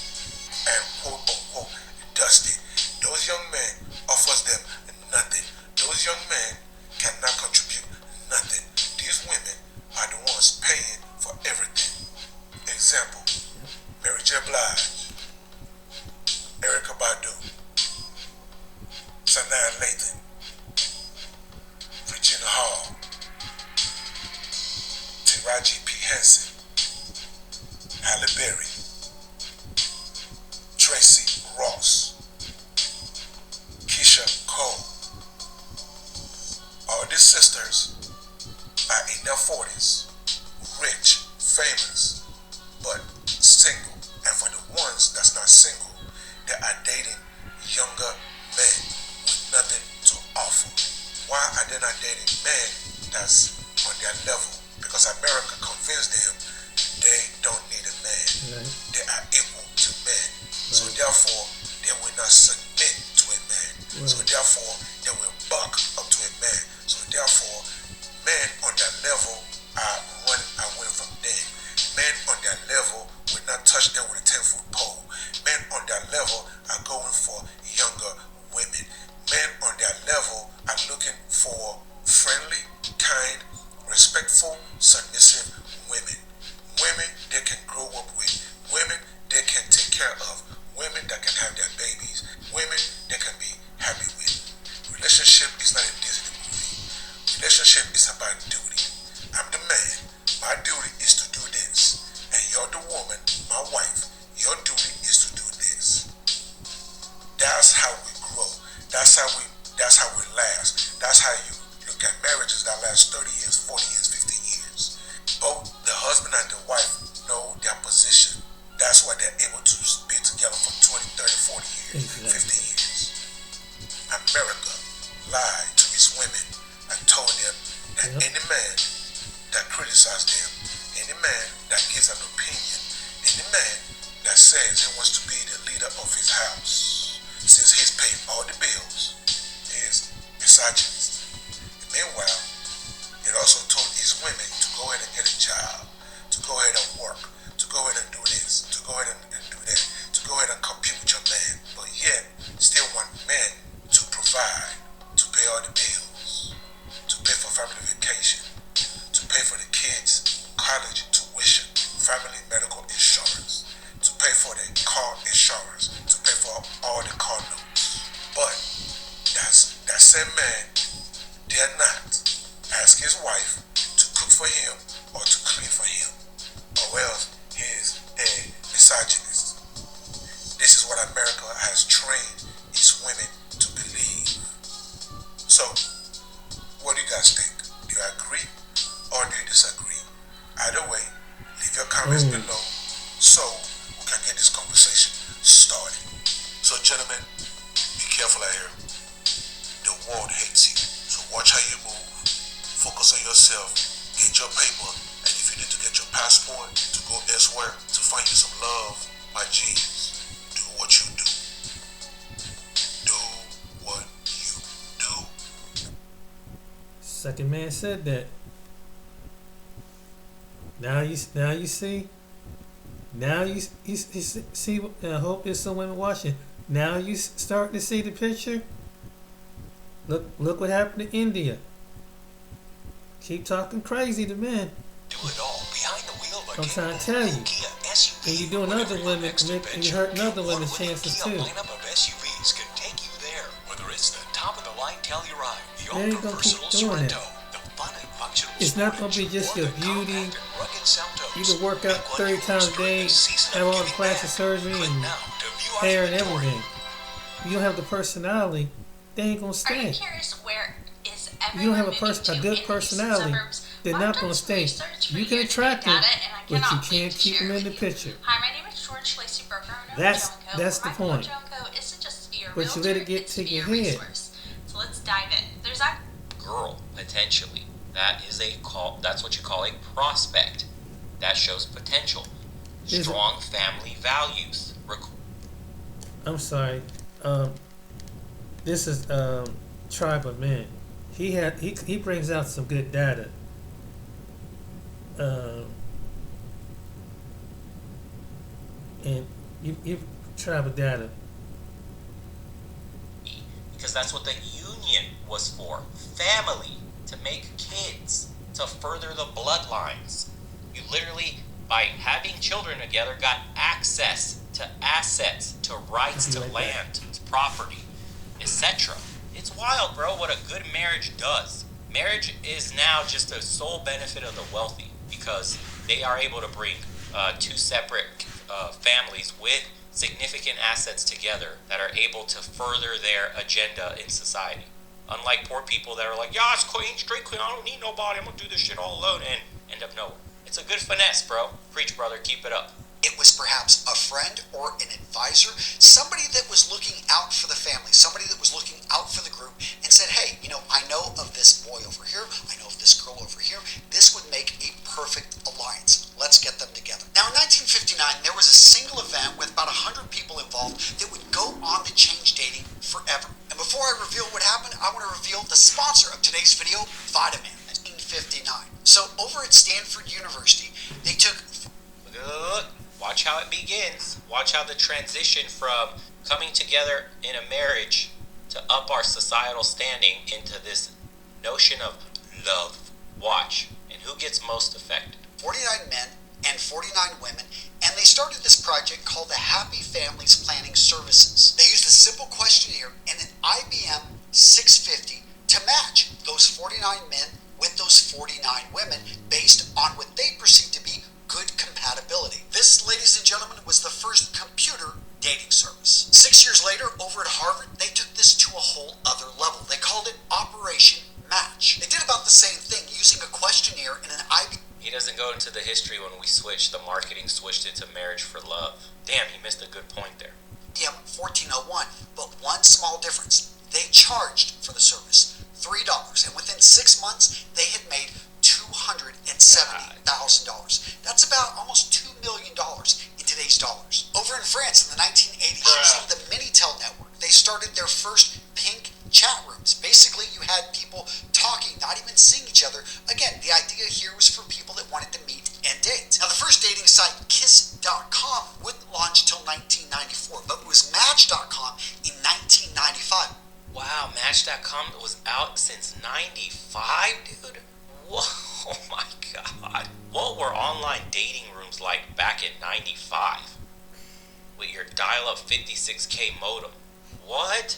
and quote unquote dusty. Those young men offers them nothing. Those young men cannot contribute nothing. These women are the ones paying J. Blige, Erykah Badu, Sanaa Lathan, Regina Hall, Taraji P. Henson, Halle Berry, Tracy Ross, Keisha Cole. All these sisters are in their 40s, rich, famous, but single. And for the ones that's not single, they are dating younger men with nothing to offer. Why are they not dating men that's on their level? Because America convinced them they don't need a man. Right. They are equal to men. Right. So therefore, they will not submit to a man. Right. So therefore, they will buck up to a man. So therefore, men on their level are running away from them. Men on their level will not touch them with a 10-foot pole. Men on their level are going for younger women. Men on their level are looking for friendly, kind, respectful, submissive women. Women they can grow up with. Women they can take care of. Women that can have their babies. Women they can be happy with. Relationship is not a Disney movie. Relationship is about duty. I'm the man. My duty is to do this. And you're the woman, my wife. Your duty is to do this. That's how we grow. That's how we last. That's how you look at marriages that last 30 years, 40 years, 50 years. Both the husband and the wife know their position. That's why they're able to be together for 20, 30, 40 years, 50 years. America lied to its women and told them that any man that criticizes them, any man that gives an opinion, any man that says he wants to be the leader of his house, since he's paying all the bills, is misogynist. Meanwhile, it also told his women to go ahead and get a job, to go ahead and work, to go ahead and do this, to go ahead and do that, to go ahead and compete with your man, but yet still want men to provide, to pay all the bills, to pay for family vacation, to pay for the kids' college tuition, family medical insurance, to pay for the car insurance, to pay for all the car notes. But that same man dare not ask his wife to cook for him or to clean for him, or else he is a misogynist. This is what America has trained its women to believe. So, what do you guys think? Do you agree or do you disagree? Either way, leave your comments below so we can get this conversation started. So, gentlemen, be careful out here. The world hates you. So watch how you move. Focus on yourself. Get your paper. And if you need to get your passport to go elsewhere to find you some love, my G's, do what you do. Do what you do. Second man said that. Now you see. Now you see. I hope there's some women watching. Now you starting to see the picture. Look what happened to India. Keep talking crazy to men. Do it all behind the wheel. I'm trying to tell you. And you're doing other women, and you're hurting other women's chances too. Lineup of SUVs can take you there, whether it's the top of the line Telluride, the They ain't ultra gonna keep versatile doing Sorento, that. the fun and functional It's not gonna be just your beauty. You can work out 30 times a day, have all the plastic surgery and hair and everything. You don't have the personality. They ain't gonna Are stay. you curious where is You don't have everyone a good personality. They're not gonna stay. You can attract them, but you can't keep them in the picture. Hi, my name is George Lacey Berger. That's the point. Jonko isn't just your But you let it get it's to your your head. resource. So let's dive in. There's that Girl, potentially. That is that's what you call a prospect. That shows potential. Strong family values. I'm sorry. This is Tribe of Men. He brings out some good data. And you Tribe of data. Because that's what the union was for. Family. To make kids. To further the bloodlines. You literally by having children together, got access to assets, to rights, to land, to property, etc. It's wild, bro, what a good marriage does. Marriage is now just a sole benefit of the wealthy because they are able to bring two separate families with significant assets together that are able to further their agenda in society. Unlike poor people that are like, yeah, it's clean, straight clean, I don't need nobody, I'm gonna do this shit all alone, and end up nowhere. It's a good finesse, bro. Preach, brother, keep it up. It was perhaps a friend or an advisor, somebody that was looking out for the family, somebody that was looking out for the group and said, hey, I know of this boy over here, I know of this girl over here, this would make a perfect alliance. Let's get them together. Now, in 1959, there was a single event with about 100 people involved that would go on to change dating forever. And before I reveal what happened, I want to reveal the sponsor of today's video, Vitamin, 1959. So, over at Stanford University, they took... Look. Watch how it begins. Watch how the transition from coming together in a marriage to up our societal standing into this notion of love. Watch. And who gets most affected? 49 men and 49 women, and they started this project called the Happy Families Planning Services. They used a simple questionnaire and an IBM 650 to match those 49 men with those 49 women based on what they perceived to be good compatibility. This, ladies and gentlemen, was the first computer dating service. 6 years later, over at Harvard, they took this to a whole other level. They called it Operation Match. They did about the same thing using a questionnaire and an IBM. He doesn't go into the history when we switched, the marketing switched it to Marriage for Love. Damn, he missed a good point there. 1401, but one small difference. They charged for the service $3, and within 6 months, they had made $270,000. That's about almost $2 million in today's dollars. Over in France in the 1980s, using the Minitel network, they started their first pink chat rooms. Basically, you had people talking, not even seeing each other. Again, the idea here was for people that wanted to meet and date. Now, the first dating site, Kiss.com, wouldn't launch till 1994, but it was Match.com in 1995. Wow, Match.com was out since 95, dude? Whoa, oh my god. What were online dating rooms like back in 95? With your dial-up 56K modem. What?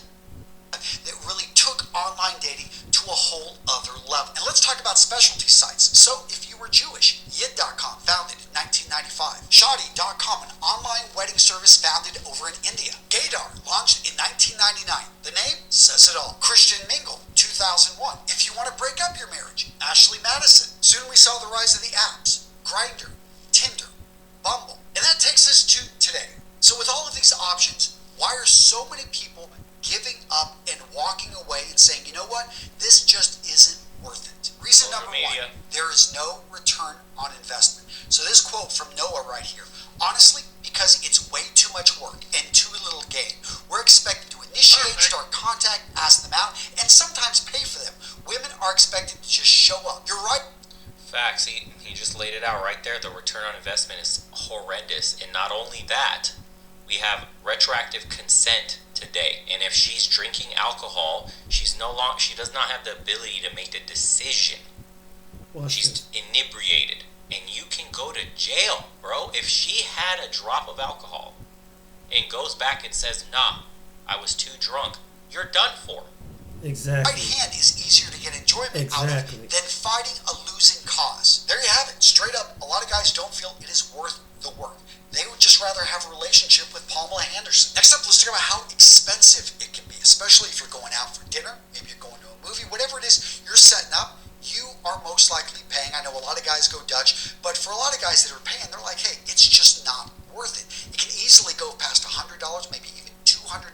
That really took online dating to a whole other level. And let's talk about specialty sites. So, if you were Jewish, Yid.com, founded in 1995. Shadi.com, an online wedding service founded over in India. Gaydar, launched in 1999. The name says it all. Christian Mingle, 2001. If you want to break up your marriage, Ashley Madison. Soon we saw the rise of the apps. Grindr, Tinder, Bumble. And that takes us to today. So with all of these options, why are so many people giving up and walking away and saying, you know what, this just isn't worth it? Reason number one, there is no return on investment. So this quote from Noah right here, honestly, because it's way too much work and too little gain. We're expected to initiate, start contact, ask them out, and sometimes pay for them. Women are expected to just show up. You're right. Facts, he just laid it out right there. The return on investment is horrendous. And not only that, we have retroactive consent today, and if she's drinking alcohol, she does not have the ability to make the decision. She's inebriated, and you can go to jail, bro. If she had a drop of alcohol and goes back and says, nah, I was too drunk, you're done for. Exactly. Right hand is easier to get enjoyment out of than fighting a losing cause. There you have it. Straight up, a lot of guys don't feel it is worth the work. They would just rather have a relationship with Pamela Anderson. Next up, let's talk about how expensive it can be, especially if you're going out for dinner, maybe you're going to a movie, whatever it is you're setting up, you are most likely paying. I know a lot of guys go Dutch, but for a lot of guys that are paying, they're like, hey, it's just not worth it. It can easily go past $100, maybe even $200.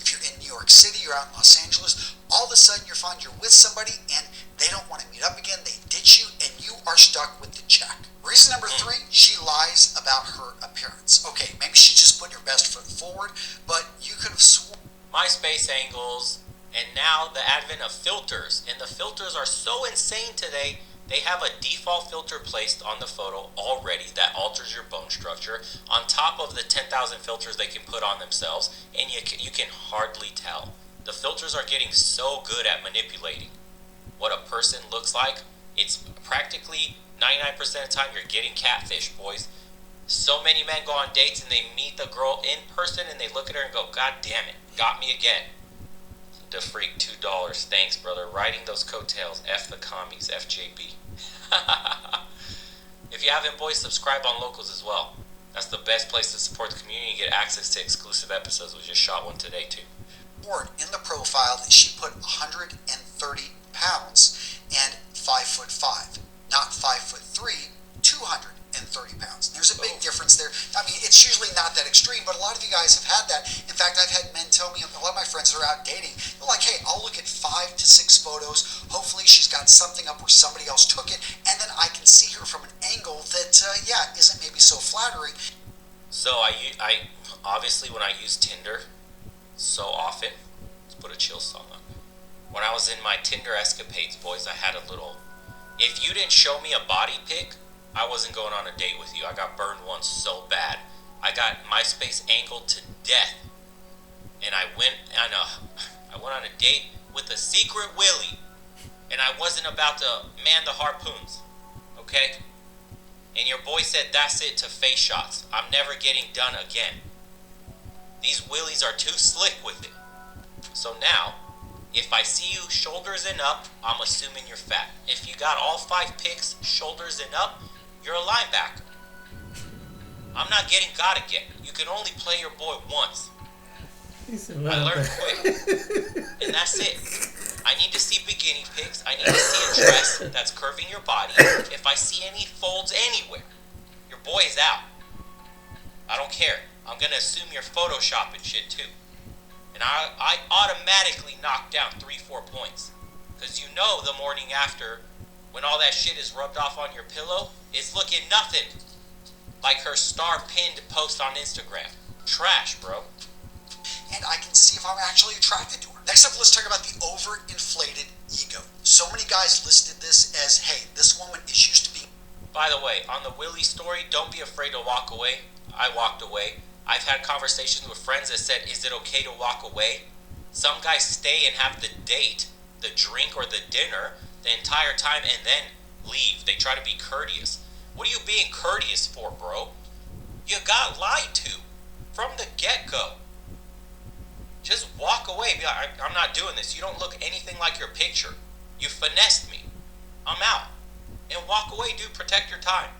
If you're in New York City, you're out in Los Angeles, all of a sudden you find you're with somebody and they don't want to meet up again, they ditch you, and you are stuck with the check. Reason number 3, she lies about her appearance. Okay, maybe she just put her best foot forward, but you could have sworn. MySpace angles, and now the advent of filters. And the filters are so insane today, they have a default filter placed on the photo already that alters your bone structure, on top of the 10,000 filters they can put on themselves, and you can hardly tell. The filters are getting so good at manipulating what a person looks like, it's practically 99% of the time, you're getting catfish, boys. So many men go on dates and they meet the girl in person and they look at her and go, God damn it, got me again. The freak, $2. Thanks, brother. Riding those coattails. F the commies. FJB. If you haven't, boys, subscribe on Locals as well. That's the best place to support the community and get access to exclusive episodes. We just shot one today, too. In the profile that she put 130 pounds and 5'5", not 5'3", 230 pounds. There's a big difference there. I mean, it's usually not that extreme, but a lot of you guys have had that. In fact, I've had men tell me, a lot of my friends that are out dating, they're like, hey, I'll look at 5 to 6 photos. Hopefully she's got something up where somebody else took it, and then I can see her from an angle that, isn't maybe so flattering. So I obviously, when I use Tinder so often, let's put a chill song on. When I was in my Tinder escapades, boys, I had a little, if you didn't show me a body pic, I wasn't going on a date with you. I got burned once so bad. I got MySpace angled to death. And I went on a date with a secret Willie. And I wasn't about to man the harpoons. Okay? And your boy said that's it to face shots. I'm never getting done again. These Willies are too slick with it. So now, if I see you shoulders and up, I'm assuming you're fat. If you got all 5 pics, shoulders and up, you're a linebacker. I'm not getting got again. You can only play your boy once. I learned quick. And that's it. I need to see bikini pics. I need to see a dress that's curving your body. If I see any folds anywhere, your boy is out. I don't care. I'm going to assume you're photoshopping shit too. And I automatically knock down 3-4 points. Because you know the morning after, when all that shit is rubbed off on your pillow, it's looking nothing like her star pinned post on Instagram. Trash, bro. And I can see if I'm actually attracted to her. Next up, let's talk about the overinflated ego. So many guys listed this as, hey, this woman is used to being... By the way, on the Willie story, don't be afraid to walk away. I walked away. I've had conversations with friends that said, is it okay to walk away? Some guys stay and have the date, the drink or the dinner, the entire time and then leave. They try to be courteous. What are you being courteous for, bro? You got lied to from the get-go. Just walk away. Be like, I'm not doing this. You don't look anything like your picture. You finessed me. I'm out. And walk away, dude. Protect your time.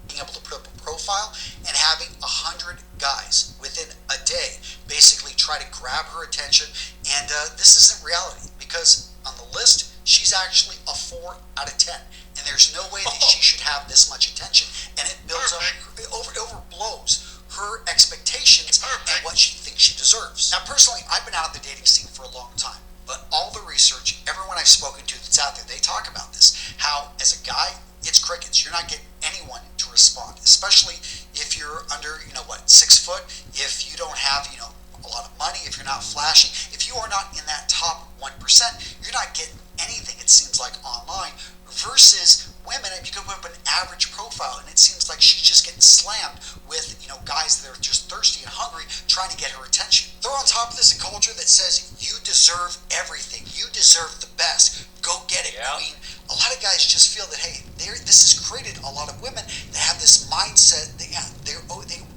Being able to put up a profile and having 100 guys within a day basically try to grab her attention. And this isn't reality, because on the list, she's actually a 4 out of 10. And there's no way that she should have this much attention. And it builds up, it overblows her expectations and what she thinks she deserves. Now, personally, I've been out of the dating scene for a long time, but all the research, everyone I've spoken to that's out there, they talk about this, how as a guy, it's crickets. You're not getting anyone to respond, especially if you're under, 6 foot, if you don't have, a lot of money, if you're not flashy, if you are not in that top 1%, you're not getting anything, it seems like, online, versus women. And you can put up an average profile and it seems like she's just getting slammed with, guys that are just thirsty and hungry trying to get her attention. Throw on top of this a culture that says you deserve everything, you deserve the best, go get it, queen. A lot of guys just feel that, hey, this has created a lot of women that have this mindset that they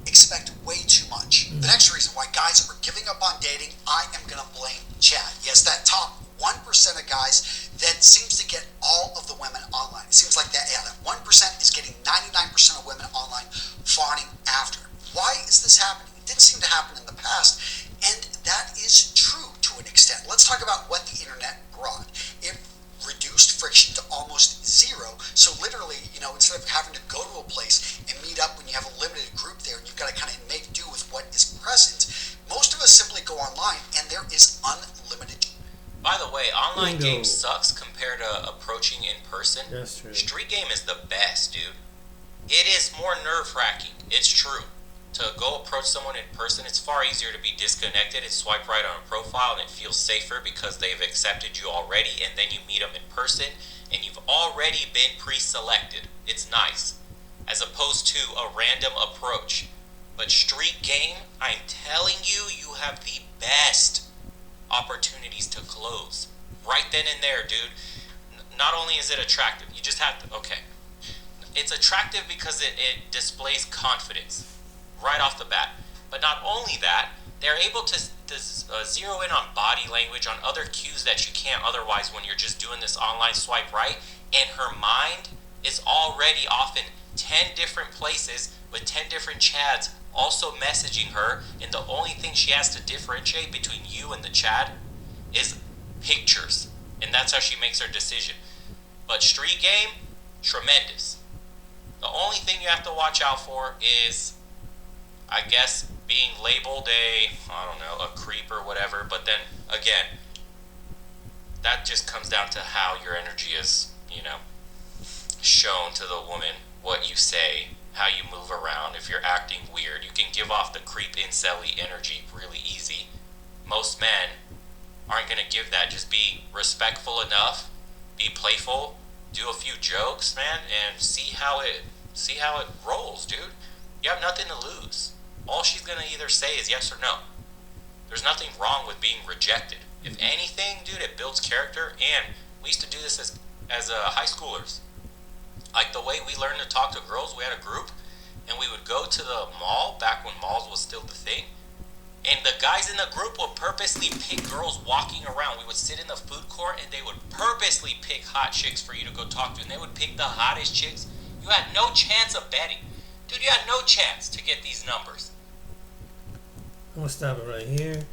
expect way too much. The next reason why guys are giving up on dating, I am going to blame Chad. Yes, that top 1% of guys that seems to get all of the women online. It seems like that 1% is getting 99% of women online fawning after. Why is this happening? It didn't seem to happen in the past, and that is true to an extent. Let's talk about what the internet brought. It reduced friction to almost zero. So literally, instead of having to go to a place and meet up when you have a limited group there and you've got to kind of make do with what is present, most of us simply go online and there is unlimited. By the way, online game sucks compared to approaching in person. That's true. Street game is the best, dude. It is more nerve-wracking. It's true. To go approach someone in person, it's far easier to be disconnected and swipe right on a profile, and it feels safer because they've accepted you already, and then you meet them in person, and you've already been pre-selected. It's nice, as opposed to a random approach. But street game, I'm telling you, you have the best opportunities to close. Right then and there, dude. Not only is it attractive, you just have to, okay. it's attractive because it displays confidence right off the bat. But not only that, they're able to zero in on body language, on other cues that you can't otherwise when you're just doing this online swipe right. And her mind is already off in 10 different places with 10 different chads also messaging her, and the only thing she has to differentiate between you and the chad is pictures, and that's how she makes her decision. But street game, tremendous. The only thing you have to watch out for is, I guess, being labeled a creep or whatever. But then again, that just comes down to how your energy is, shown to the woman, what you say, how you move around. If you're acting weird, you can give off the creep incel-y energy really easy. Most men aren't going to give that. Just be respectful enough, be playful, do a few jokes, man, and see how it rolls, dude. You have nothing to lose. All she's going to either say is yes or no. There's nothing wrong with being rejected. If anything, dude, it builds character. And we used to do this as high schoolers. Like the way we learned to talk to girls, we had a group, and we would go to the mall back when malls was still the thing. And the guys in the group would purposely pick girls walking around. We would sit in the food court, and they would purposely pick hot chicks for you to go talk to. And they would pick the hottest chicks. You had no chance of betting. Dude, you had no chance to get these numbers. I'm going to stop it right here.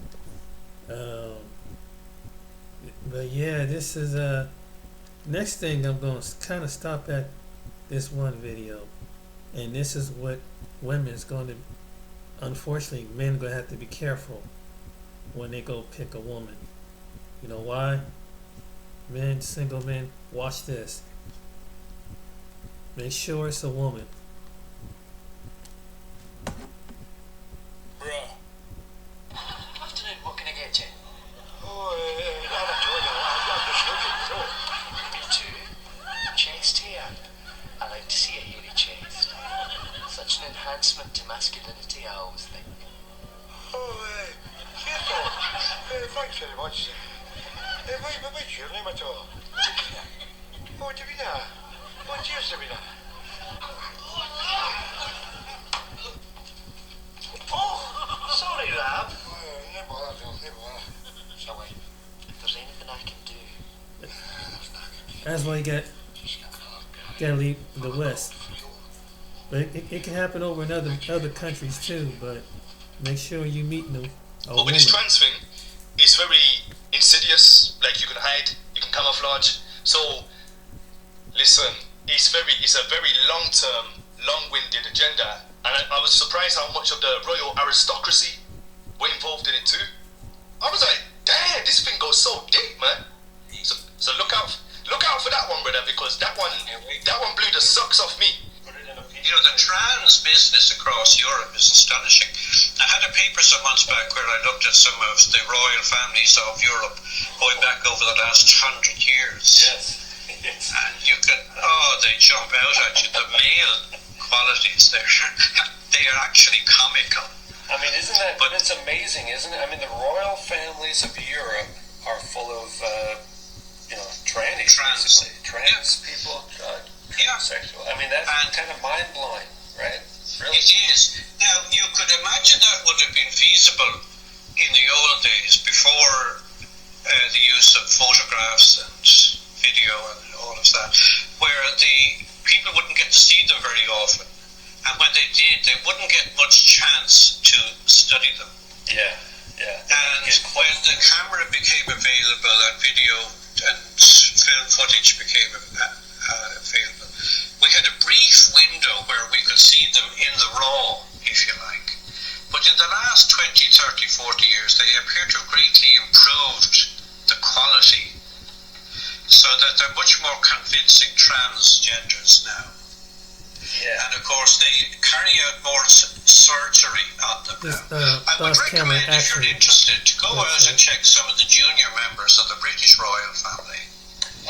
But yeah, this is next thing I'm going to kind of stop at this one video. And this is what women's going to, unfortunately, men going to have to be careful when they go pick a woman. You know why? Men, single men, watch this. Make sure it's a woman. Bruh. Afternoon, what can I get you? Oh, I'm enjoying it. I'm just looking through. Me too. Chest hair. I like to see a hairy chest. Such an enhancement to masculinity, I always think. Oh, cheers, Dom. Thanks very much. What's your name at all? Oh, Davina. Oh, cheers, Davina. Oh, sorry, Rab. No bother, Phil, no bother. Sorry. If there's anything I can do. That's why you gotta leave the West. But it can happen over in other countries too. But make sure you meet them. But with this trans thing, it's very insidious. Like you can hide, you can camouflage. So, listen, it's a very long-term, long-winded agenda. And I was surprised how much of the royal aristocracy were involved in it too. I was like, damn, this thing goes so deep, man. So look out for that one, brother, because that one blew the socks off me. The trans business across Europe is astonishing. I had a paper some months back where I looked at some of the royal families of Europe going back over the last 100 years. Yes. And you can, they jump out at you. The male qualities there, they are actually comical. I mean, it's amazing, isn't it? I mean, the royal families of Europe are full of, trans people, sexual. I mean, that's kind of mind-blowing, right? Really? It is. Now, you could imagine that would have been feasible in the old days before the use of photographs and video and all of that, where the people wouldn't get to see them very often. And when they did, they wouldn't get much chance to study them. Yeah. And when the camera became available and video and film footage became available, we had a brief window where we could see them in the raw, if you like. But in the last 20, 30, 40 years, they appear to have greatly improved the quality so that they're much more convincing transgenders now. Yeah. And of course, they carry out more surgery on them now. I would recommend, if you're interested, to go out and check some of the junior members of the British royal family.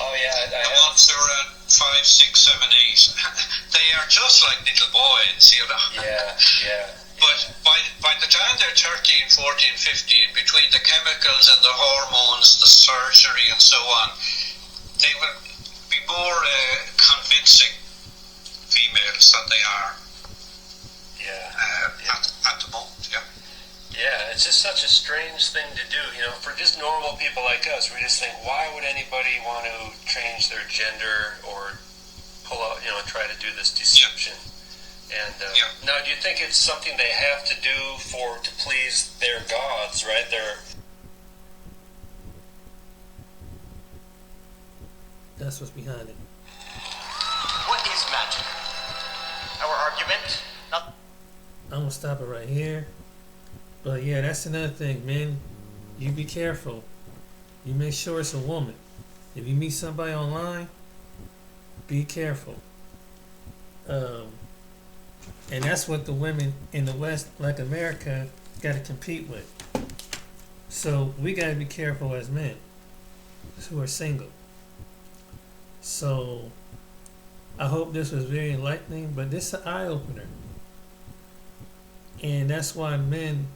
Oh, yeah. The ones that are around 5, 6, 7, 8. They are just like little boys, Yeah. But by the time they're 13, 14, 15, between the chemicals and the hormones, the surgery and so on, they will be more convincing females than they are Yeah. at the moment. Yeah. Yeah, it's just such a strange thing to do. You know, for just normal people like us, we just think, why would anybody want to change their gender or pull out, you know, try to do this deception? And now, do you think it's something they have to do to please their gods, right? That's what's behind it. What is magic? Our argument? I'm gonna stop it right here. But yeah, that's another thing, men. You be careful. You make sure it's a woman. If you meet somebody online, be careful. And that's what the women in the West, like America, got to compete with. So we got to be careful as men who are single. So I hope this was very enlightening, but this is an eye-opener. And that's why men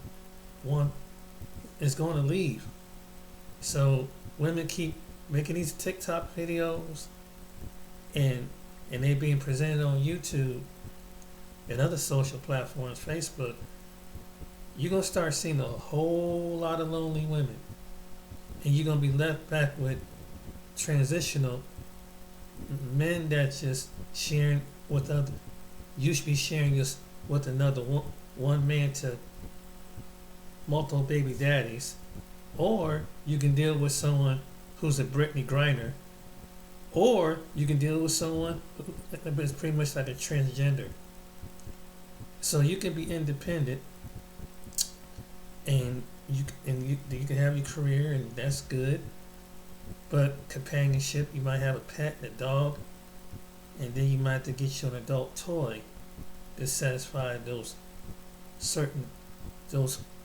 is going to leave. So women keep making these TikTok videos and they being presented on YouTube and other social platforms, Facebook. You're going to start seeing a whole lot of lonely women. And you're going to be left back with transitional men that just sharing with other. You should be sharing this with another one man to multiple baby daddies, or you can deal with someone who's a Brittany Griner, or you can deal with someone who is pretty much like a transgender. So you can be independent, and you can have your career, and that's good. But companionship, you might have a pet, a dog, and then you might have to get you an adult toy to satisfy those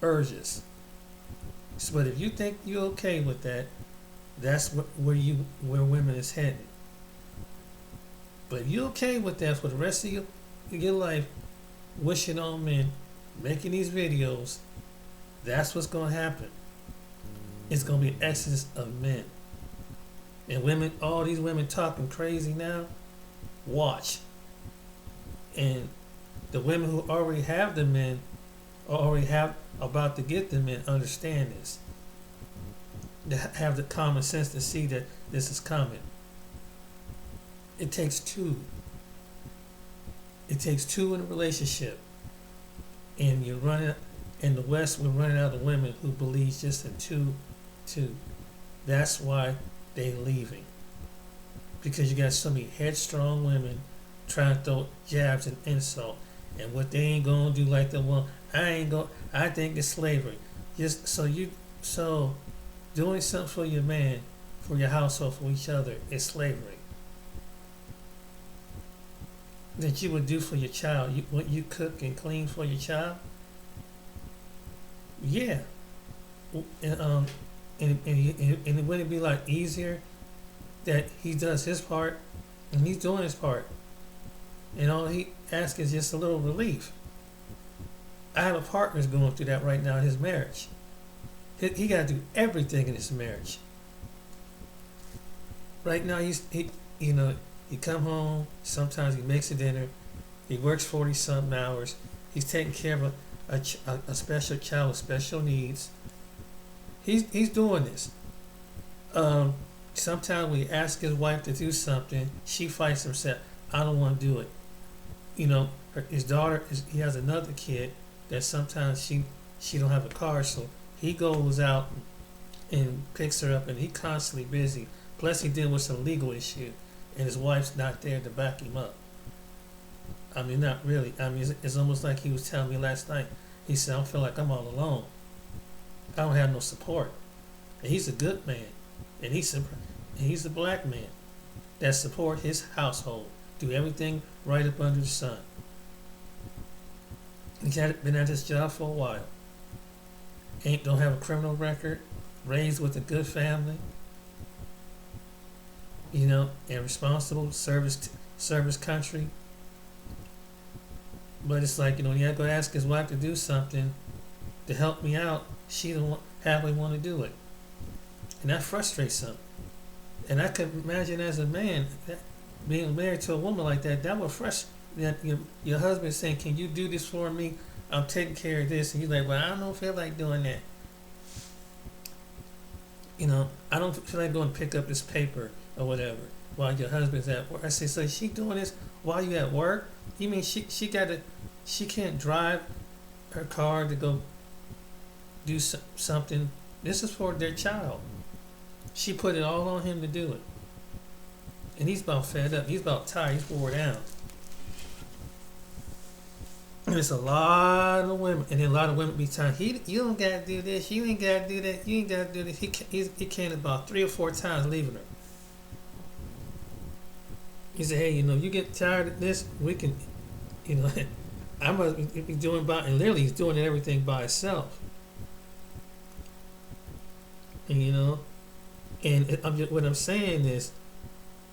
urges. So, but if you think you're okay with that, that's where women is headed. But if you're okay with that for the rest of your life, wishing on men, making these videos, that's what's going to happen. It's going to be an exodus of men. And women, all these women talking crazy now, watch. And the women who already have the men, or already have about to get the men, understand this. They have the common sense to see that this is coming. It takes two. It takes two in a relationship. And you're running, in the West, we're running out of women who believe just in two. That's why they're leaving. Because you got so many headstrong women trying to throw jabs and insult. And what they ain't gonna do like the one, I think it's slavery. Just so doing something for your man, for your household, for each other is slavery. That you would do for your child, what you cook and clean for your child. Yeah. And would it be like easier that he does his part and he's doing his part, and all he asks is just a little relief? I have a partner who's going through that right now in his marriage. He got to do everything in his marriage. Right now he come home. Sometimes he makes a dinner. He works 40-something hours. He's taking care of a special child with special needs. He's doing this. Sometimes when he asks his wife to do something, she fights herself. I don't want to do it. His daughter he has another kid that sometimes she don't have a car, so he goes out and picks her up, and he's constantly busy. Plus he dealing with some legal issue, and his wife's not there to back him up. I mean, not really. I mean, it's almost like he was telling me last night. He said, I feel like I'm all alone. I don't have no support. And he's a good man, and he's a black man that support his household, do everything right up under the sun. He's been at this job for a while. Don't have a criminal record, raised with a good family, and responsible service country. But it's like, when you go ask his wife to do something to help me out, she don't happily want to do it. And that frustrates him. And I could imagine as a man, being married to a woman like that, that would that your husband saying, "Can you do this for me? I'm taking care of this," and you're like, "Well, I don't feel like doing that. I don't feel like going to pick up this paper or whatever while your husband's at work." I say, "So is she doing this while you at work? You mean she can't drive her car to go do something? This is for their child. She put it all on him to do it, and he's about fed up. He's about tired. He's wore down." And it's a lot of women, and then a lot of women be telling, "You don't gotta do this. You ain't gotta do that. You ain't gotta do this." He came about 3 or 4 times leaving her. He said, "Hey, you get tired of this, we can, I must be doing by," and literally he's doing everything by himself. And what I'm saying is,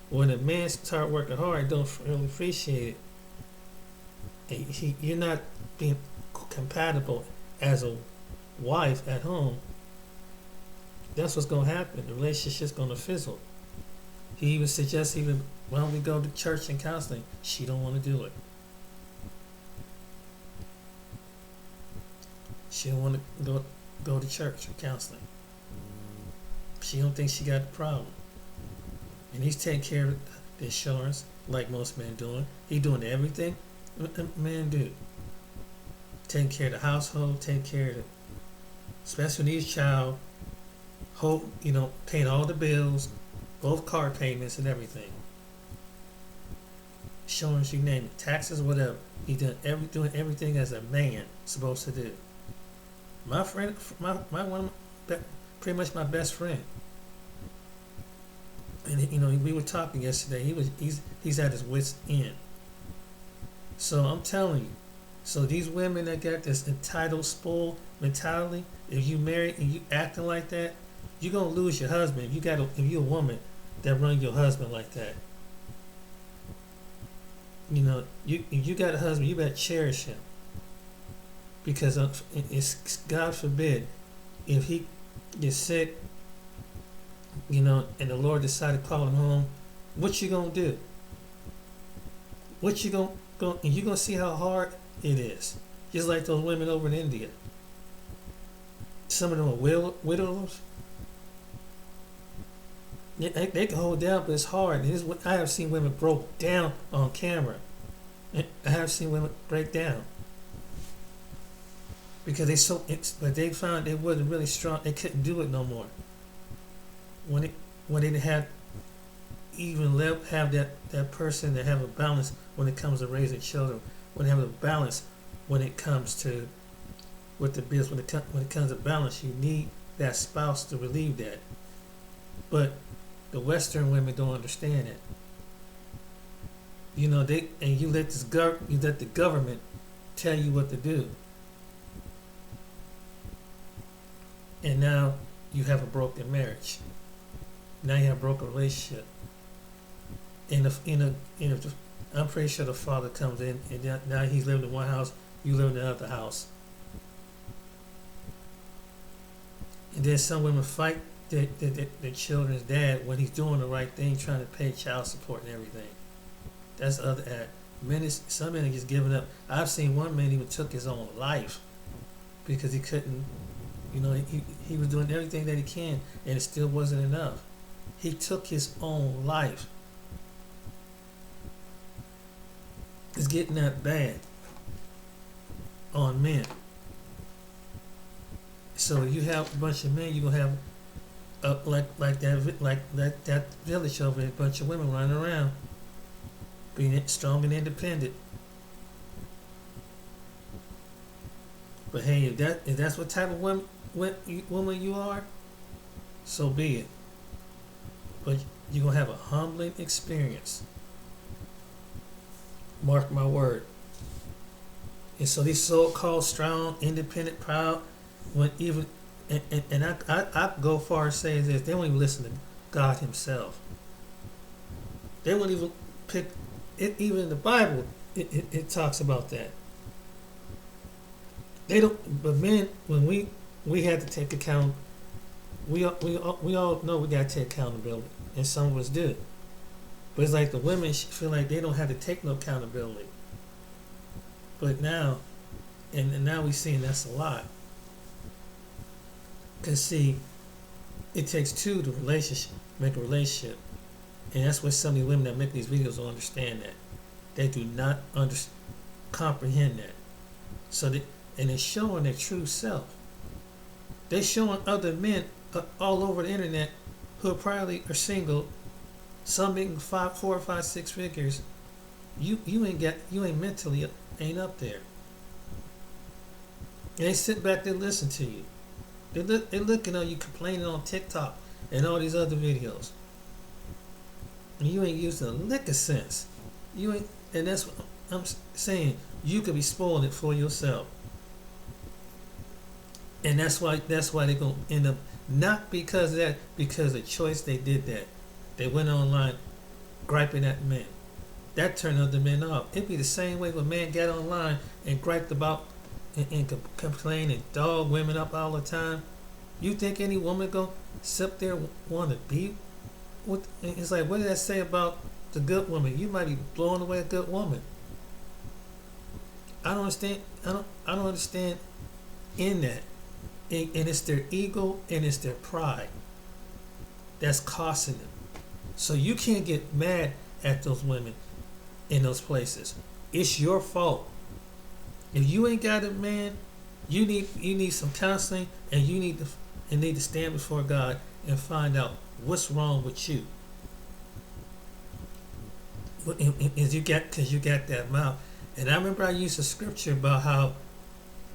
when a man start working hard, don't really appreciate it. You're not being compatible as a wife at home. That's what's going to happen. The relationship's going to fizzle. He even suggests, why don't we go to church and counseling? She don't want to do it. She don't want to go to church or counseling. She don't think she got a problem. And he's taking care of the insurance like most men doing. He doing everything men do. Taking care of the household, taking care of the special needs child, paying all the bills, both car payments and everything. Insurance, you name it, taxes, whatever. He doing everything as a man supposed to do. My friend, pretty much my best friend. And we were talking yesterday. He's at his wit's end. So I'm telling you. So these women that got this entitled, spoiled mentality, if you married and you acting like that, you're gonna lose your husband. If you're a woman that run your husband like that. If you got a husband, you better cherish him. Because it's God forbid, if he gets sick, and the Lord decided to call him home, what you gonna do? What you gonna and you're gonna see how hard it is. Just like those women over in India. Some of them are widows. They can hold down, but it's hard. I have seen women broke down on camera. I have seen women break down because but they found they wasn't really strong. They couldn't do it no more. When they didn't have that person that have a balance when it comes to raising children, when they have a balance when it comes to with the bills, when it comes to balance, you need that spouse to relieve that. But the Western women don't understand it. You let the government tell you what to do, and now you have a broken marriage. Now you have a broken relationship. And I'm pretty sure the father comes in, and now he's living in one house, you live in the other house. And then some women fight their children's dad when he's doing the right thing, trying to pay child support and everything. That's the other ad. Some men are just giving up. I've seen one man even took his own life because he couldn't. He was doing everything that he can, and it still wasn't enough. He took his own life. It's getting that bad on men. So you have a bunch of men, you're gonna have like that village over there, a bunch of women running around, being strong and independent. But hey, if that's what type of woman you are, so be it. But you're gonna have a humbling experience. Mark my word. And so these so-called strong, independent, proud, I go far as saying this, they won't even listen to God Himself. They won't even pick it. Even in the Bible, it talks about that. They don't. But men, when we had to take account, we all know we got to take accountability, and some of us do. But it's like the women feel like they don't have to take no accountability. But now, and now we're seeing that's a lot. Because see, it takes two to make a relationship. And that's what some of the women that make these videos don't understand that. They do not comprehend that. So and they're showing their true self. They're showing other men all over the internet who probably are single, some making 4 or 5, 6 figures. You ain't mentally ain't up there. And they sit back there and listen to you. They're looking at you complaining on TikTok and all these other videos. And you ain't using a lick of sense. You ain't, and that's what I'm saying. You could be spoiling it for yourself. And that's why they're gonna end up, not because of that, because of the choice they did that. They went online griping at men. That turned other men off. It'd be the same way if a man got online and griped about and complain and dog women up all the time. You think any woman gonna sit there want to be with? It's like, what did that say about the good woman? You might be blowing away a good woman. I don't understand. I don't understand in that. And it's their ego and it's their pride that's costing them. So you can't get mad at those women in those places. It's your fault. If you ain't got a man, you need some counseling, and you need to stand before God and find out what's wrong with you. Because you got that mouth. And I remember I used a scripture about how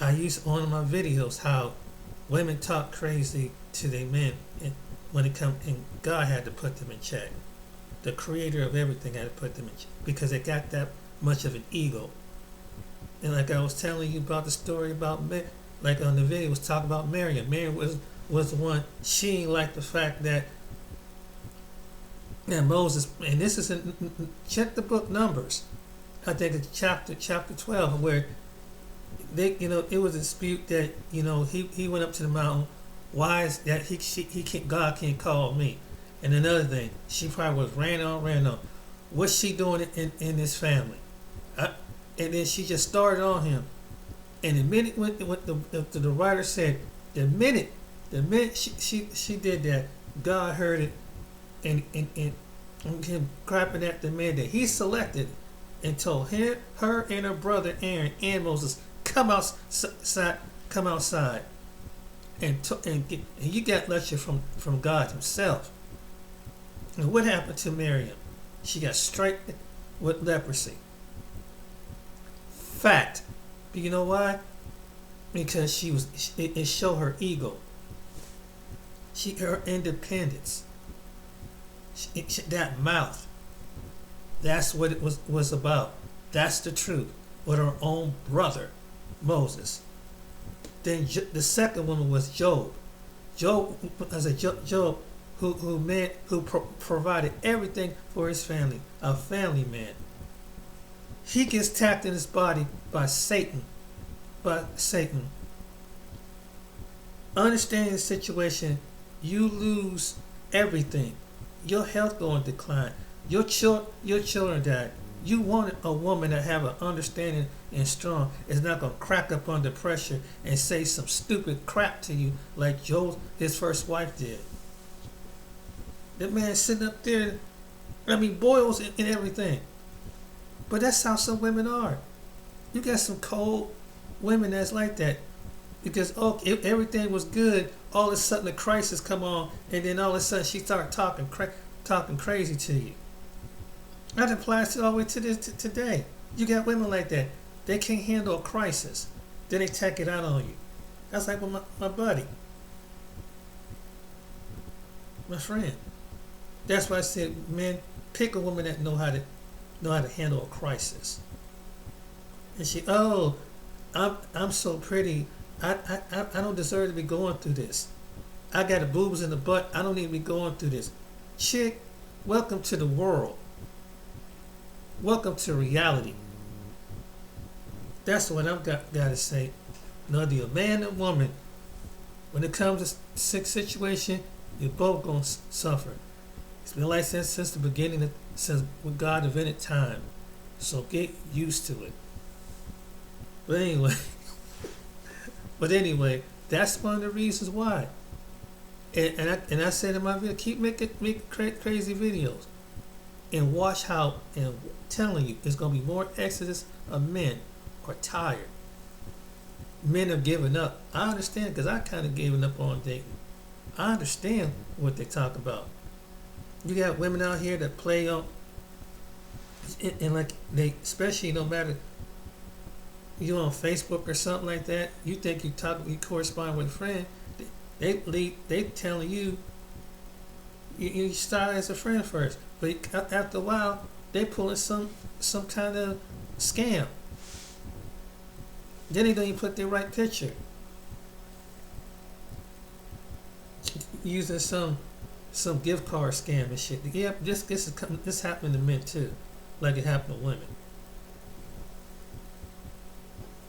I used on my videos how women talk crazy to their men, and when it come, and God had to put them in check. The creator of everything had to put them in check because they got that much of an ego. And like I was telling you about the story about, like on the video, was talking about Miriam. Miriam was the one. She didn't like the fact that Moses, and this is check the book Numbers. I think it's chapter 12, where they, it was a dispute that, he went up to the mountain. Why is that God can't call me? And another thing, she probably was ran on. What's she doing in this family? And then she just started on him. And the minute what the writer said, the minute she did that, God heard it, and him crapping at the man that he selected, and told her and her brother Aaron and Moses, come outside, and you got lecture from God Himself. And what happened to Miriam? She got struck with leprosy. Fact. But you know why? Because it showed her ego. Her independence. That mouth. That's what it was about. That's the truth. With her own brother, Moses. Then the second woman was Job. Job who provided everything for his family, a family man. He gets tapped in his body by Satan. Understanding the situation, you lose everything. Your health going to decline. Your children died. You wanted a woman that have an understanding and strong, is not going to crack up under pressure and say some stupid crap to you like his first wife did. That man sitting up there, boils and everything. But that's how some women are. You got some cold women that's like that. Because if everything was good, all of a sudden a crisis come on, and then all of a sudden she start talking crazy to you. That applies all the way to today. You got women like that. They can't handle a crisis. Then they take it out on you. That's like with my buddy. My friend. That's why I said, men, pick a woman that know how to handle a crisis. And she, I'm so pretty. I don't deserve to be going through this. I got the boobs in the butt. I don't need to be going through this. Chick, welcome to the world. Welcome to reality. That's what I've got to say. Whether you're a man or woman, when it comes to sick situation, you're both going to suffer. It's been like that since the beginning, since when God invented time. So get used to it. But anyway, that's one of the reasons why. And I said in my video, keep making crazy videos, and watch how. And I'm telling you, it's gonna be more exodus of men are tired. Men have given up. I understand because I kind of given up on dating. I understand what they talk about. You got women out here that play on, and like they, especially no matter you on Facebook or something like that, you think you correspond with a friend. They telling you you start as a friend first, but after a while they pulling some kind of scam. Then they don't even put their right picture, using some gift card scam and shit. Yeah, this happening to men too, like it happened to women.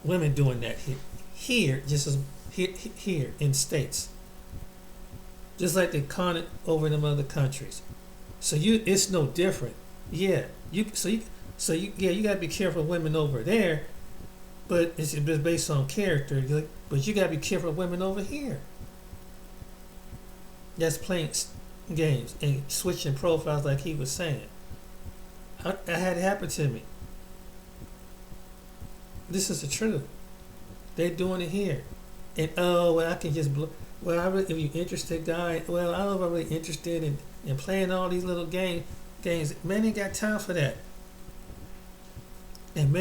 Women doing that here just as here in the States, just like they con it over in them other countries. So it's no different. Yeah, you gotta be careful of women over there, but it's based on character. But you gotta be careful of women over here. That's playing games and switching profiles, like he was saying. I had it happen to me. This is the truth. They're doing it here, and I can just if you're interested, guy. Well, I don't know if I'm really interested in playing all these little games. Men ain't got time for that. And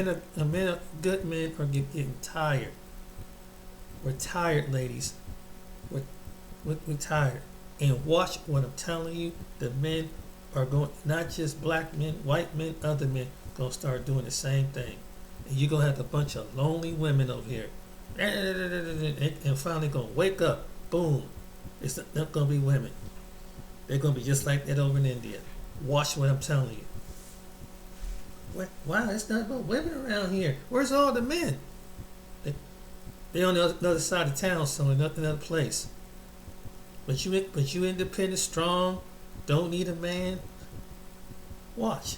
good men are getting tired. We're tired, ladies. We're tired. And watch what I'm telling you. The men are going, not just black men, white men, other men, gonna start doing the same thing. And you're gonna have a bunch of lonely women over here. And finally gonna wake up. Boom. It's not gonna be women. They're gonna be just like that over in India. Watch what I'm telling you. Wow, it's not about women around here. Where's all the men? They're on the other side of town, somewhere, another place. But you independent, strong, don't need a man. Watch.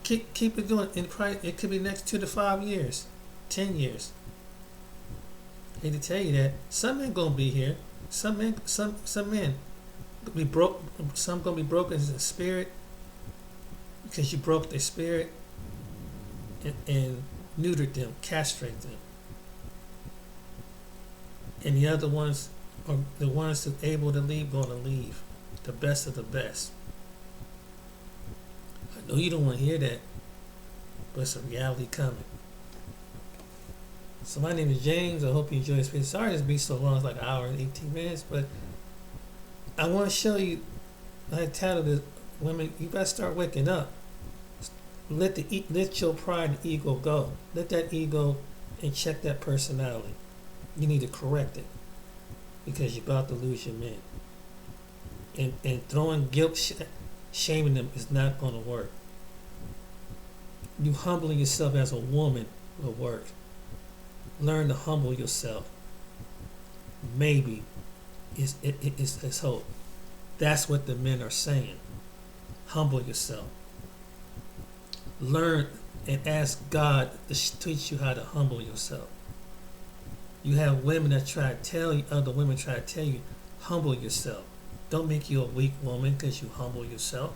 Keep it doing. It could be next 2 to 5 years, 10 years. Hate to tell you that some men gonna be here. Some men be broke. Some gonna be broken in spirit because you broke their spirit and neutered them, castrated them. And the other ones are the ones that are able to leave, gonna leave. The best of the best. I know you don't want to hear that, but it's a reality coming. So my name is James. I hope you enjoy this video. Sorry it's been so long, it's like an hour and 18 minutes, but I want to show you, I titled this, women, you better start waking up. Let your pride and ego go. Let that ego and check that personality. You need to correct it because you're about to lose your men. And throwing guilt, shaming them is not going to work. You humbling yourself as a woman will work. Learn to humble yourself. Maybe it's hope. That's what the men are saying. Humble yourself. Learn and ask God to teach you how to humble yourself. You have women that try to tell you, other women try to tell you, humble yourself. Don't make you a weak woman because you humble yourself.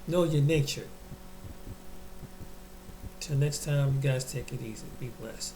Know your nature. Till next time, you guys take it easy. Be blessed.